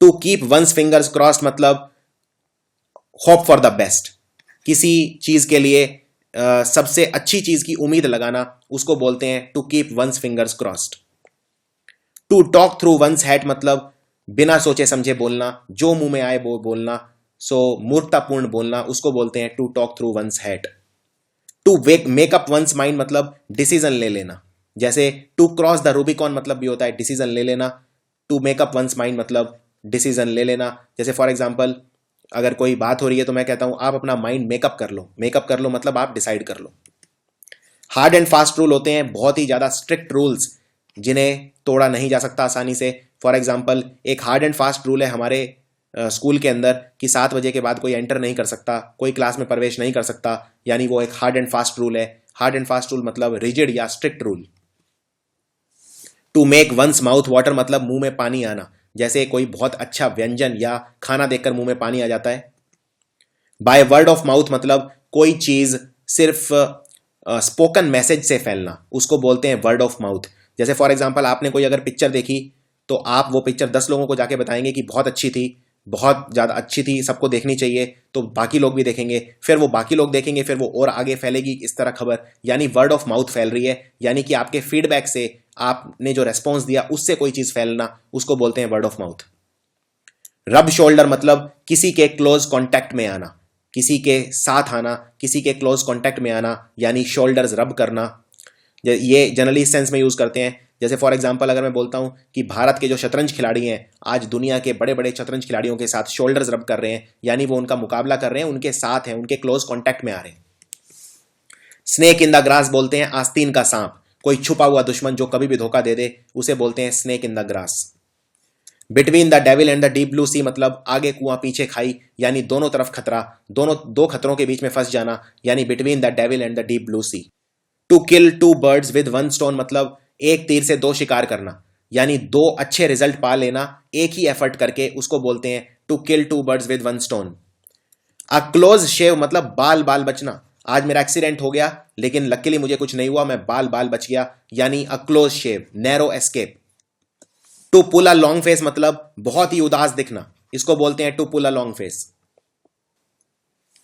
To keep one's fingers crossed मतलब होप फॉर द बेस्ट, किसी चीज के लिए सबसे अच्छी चीज की उम्मीद लगाना, उसको बोलते हैं to keep one's fingers crossed. To talk through one's head मतलब बिना सोचे समझे बोलना, जो मुंह में आए वो बोलना, सो मूर्खतापूर्ण बोलना, उसको बोलते हैं to talk through one's head. To make up one's mind मतलब डिसीजन ले लेना, जैसे टू क्रॉस द रूबिकॉन मतलब भी होता है डिसीजन ले लेना। टू मेकअप वंस माइंड मतलब डिसीजन ले लेना। जैसे फॉर एग्जाम्पल, अगर कोई बात हो रही है तो मैं कहता हूं आप अपना माइंड मेकअप कर लो। मेकअप कर लो मतलब आप डिसाइड कर लो। हार्ड एंड फास्ट रूल होते हैं बहुत ही ज्यादा स्ट्रिक्ट रूल्स, जिन्हें तोड़ा नहीं जा सकता आसानी से। फॉर एग्जाम्पल, एक हार्ड एंड फास्ट रूल है हमारे स्कूल के अंदर कि 7 बजे के बाद कोई एंटर नहीं कर सकता, कोई क्लास में प्रवेश नहीं कर सकता, यानी वो एक हार्ड एंड फास्ट रूल है। हार्ड एंड फास्ट रूल मतलब रिजिड या strict rule. To make one's mouth water मतलब मुंह में पानी आना, जैसे कोई बहुत अच्छा व्यंजन या खाना देखकर मुंह में पानी आ जाता है। बाय वर्ड ऑफ माउथ मतलब कोई चीज सिर्फ स्पोकन मैसेज से फैलना, उसको बोलते हैं वर्ड ऑफ माउथ। जैसे फॉर एग्जाम्पल आपने कोई अगर पिक्चर देखी तो आप वो पिक्चर 10 लोगों को जाके बताएंगे कि बहुत अच्छी थी, बहुत ज़्यादा अच्छी थी, सबको देखनी चाहिए, तो बाकी लोग भी देखेंगे, फिर वो बाकी लोग देखेंगे, फिर वो और आगे फैलेगी इस तरह खबर, यानी वर्ड ऑफ माउथ फैल रही है, यानी कि आपके फीडबैक से, आपने जो रेस्पॉन्स दिया उससे कोई चीज़ फैलना, उसको बोलते हैं वर्ड ऑफ माउथ। रब शोल्डर मतलब किसी के क्लोज कॉन्टैक्ट में आना, किसी के साथ आना, किसी के क्लोज कॉन्टैक्ट में आना, यानी शोल्डर्स रब करना। ये जनरली इस सेंस में यूज करते हैं, जैसे फॉर एग्जांपल अगर मैं बोलता हूं कि भारत के जो शतरंज खिलाड़ी हैं आज दुनिया के बड़े बड़े शतरंज खिलाड़ियों के साथ शोल्डर्स रब कर रहे हैं, यानी वो उनका मुकाबला कर रहे हैं, उनके साथ हैं, उनके क्लोज कॉन्टैक्ट में आ रहे हैं। स्नेक इन द ग्रास बोलते हैं आस्तीन का सांप, कोई छुपा हुआ दुश्मन जो कभी भी धोखा दे दे उसे बोलते हैं snake in the grass. Between the devil and the deep blue sea मतलब आगे कुआं पीछे खाई, यानी दोनों तरफ खतरा, दो खतरों के बीच में फंस जाना, यानी between the devil and the deep blue sea. To kill two birds with one stone मतलब एक तीर से दो शिकार करना, यानी दो अच्छे रिजल्ट पा लेना एक ही एफर्ट करके, उसको बोलते हैं to kill two birds with one stone. A close shave मतलब बाल बाल बचना, आज मेरा एक्सीडेंट हो गया लेकिन लकीली मुझे कुछ नहीं हुआ, मैं बाल बाल बच गया, यानी a close shave, narrow escape. To pull a long face मतलब बहुत ही उदास दिखना, इसको बोलते हैं to pull a long face.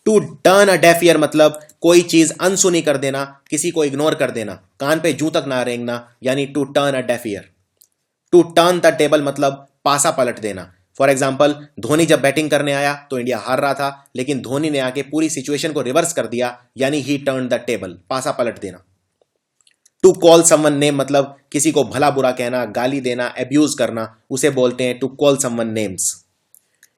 To turn a deaf ear मतलब कोई चीज अनसुनी कर देना, किसी को इग्नोर कर देना, कान पे जूं तक ना रेंगना, यानी to turn a deaf ear. To turn the table मतलब पासा पलट देना। फॉर एग्जाम्पल धोनी जब बैटिंग करने आया तो इंडिया हार रहा था, लेकिन धोनी ने आके पूरी सिचुएशन को रिवर्स कर दिया, यानी ही टर्न द टेबल, पासा पलट देना। टू कॉल समवन नेम मतलब किसी को भला बुरा कहना, गाली देना, एब्यूज करना, उसे बोलते हैं to call someone names.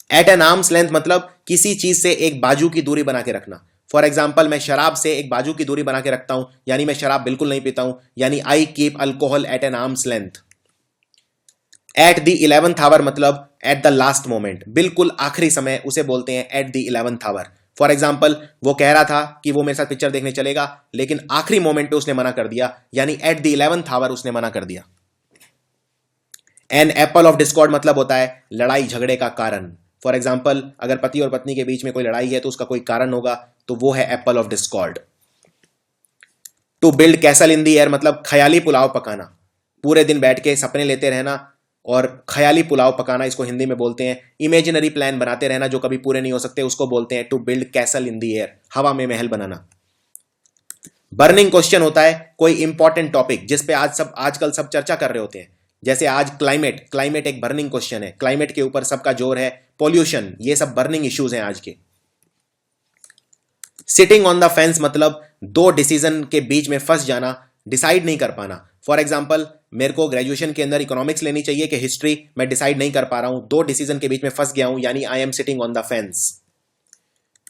At an arm's length मतलब किसी चीज से एक बाजू की दूरी बना के रखना। फॉर एग्जाम्पल मैं शराब से एक बाजू की दूरी बना के रखता हूं, यानी मैं शराब बिल्कुल नहीं पीता हूं, यानी I keep alcohol at an arm's length. At the 11th hour मतलब एट द लास्ट मोमेंट, बिल्कुल आखिरी समय, उसे बोलते हैं at the 11th hour. For example वो कह रहा था कि वो मेरे साथ पिक्चर देखने चलेगा, लेकिन आखिरी मोमेंट पे उसने मना कर दिया, यानी एट द 11th आवर उसने मना कर दिया। एन एप्पल ऑफ डिस्कॉर्ड मतलब होता है लड़ाई झगड़े का कारण। फॉर एग्जाम्पल अगर पति और पत्नी के बीच में कोई लड़ाई है तो उसका कोई कारण होगा, तो वो है apple of discord. To build castle in the air मतलब ख्याली पुलाव पकाना, पूरे दिन बैठ के सपने लेते रहना और ख्याली पुलाव पकाना, इसको हिंदी में बोलते हैं इमेजिनरी प्लान बनाते रहना जो कभी पूरे नहीं हो सकते, उसको बोलते हैं to build castle in the air, हवा में महल बनाना। बर्निंग क्वेश्चन होता है कोई इंपॉर्टेंट टॉपिक जिस पे आजकल सब चर्चा कर रहे होते हैं, जैसे आज क्लाइमेट एक बर्निंग क्वेश्चन है, क्लाइमेट के ऊपर सबका जोर है, पॉल्यूशन, ये सब बर्निंग इश्यूज हैं आज के। सिटिंग ऑन द फेंस मतलब दो डिसीजन के बीच में फंस जाना, डिसाइड नहीं कर पाना। फॉर एग्जाम्पल मेरे को ग्रेजुएशन के अंदर इकोनॉमिक्स लेनी चाहिए कि हिस्ट्री, मैं डिसाइड नहीं कर पा रहा हूं, दो डिसीजन के बीच में फंस गया हूं, यानी I am sitting on the fence.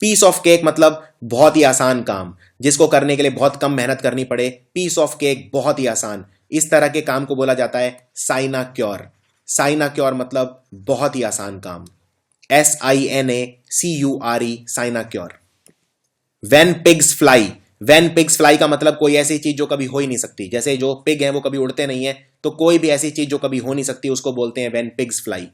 Piece of cake मतलब बहुत ही आसान काम, जिसको करने के लिए बहुत कम मेहनत करनी पड़े, पीस ऑफ केक बहुत ही आसान, इस तरह के काम को बोला जाता है साइनाक्योर। साइनाक्योर मतलब बहुत ही आसान काम, SINACURE, sinecure. When pigs fly, when pigs fly का मतलब कोई ऐसी चीज जो कभी हो ही नहीं सकती, जैसे जो पिग है वो कभी उड़ते नहीं है, तो कोई भी ऐसी चीज जो कभी हो नहीं सकती उसको बोलते हैं when pigs fly.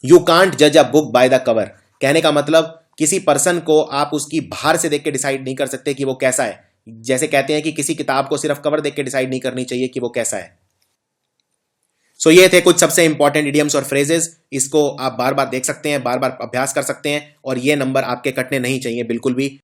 You can't जज a book by the cover, कहने का मतलब किसी पर्सन को आप उसकी बाहर से देख के डिसाइड नहीं कर सकते कि वो कैसा है, जैसे कहते हैं कि किसी किताब को सिर्फ कवर देख के डिसाइड नहीं करनी चाहिए कि वो कैसा है। सो ये थे कुछ सबसे इंपॉर्टेंट इडियम्स और फ्रेजेस, इसको आप बार बार देख सकते हैं, बार बार अभ्यास कर सकते हैं, और ये नंबर आपके कटने नहीं चाहिए बिल्कुल भी।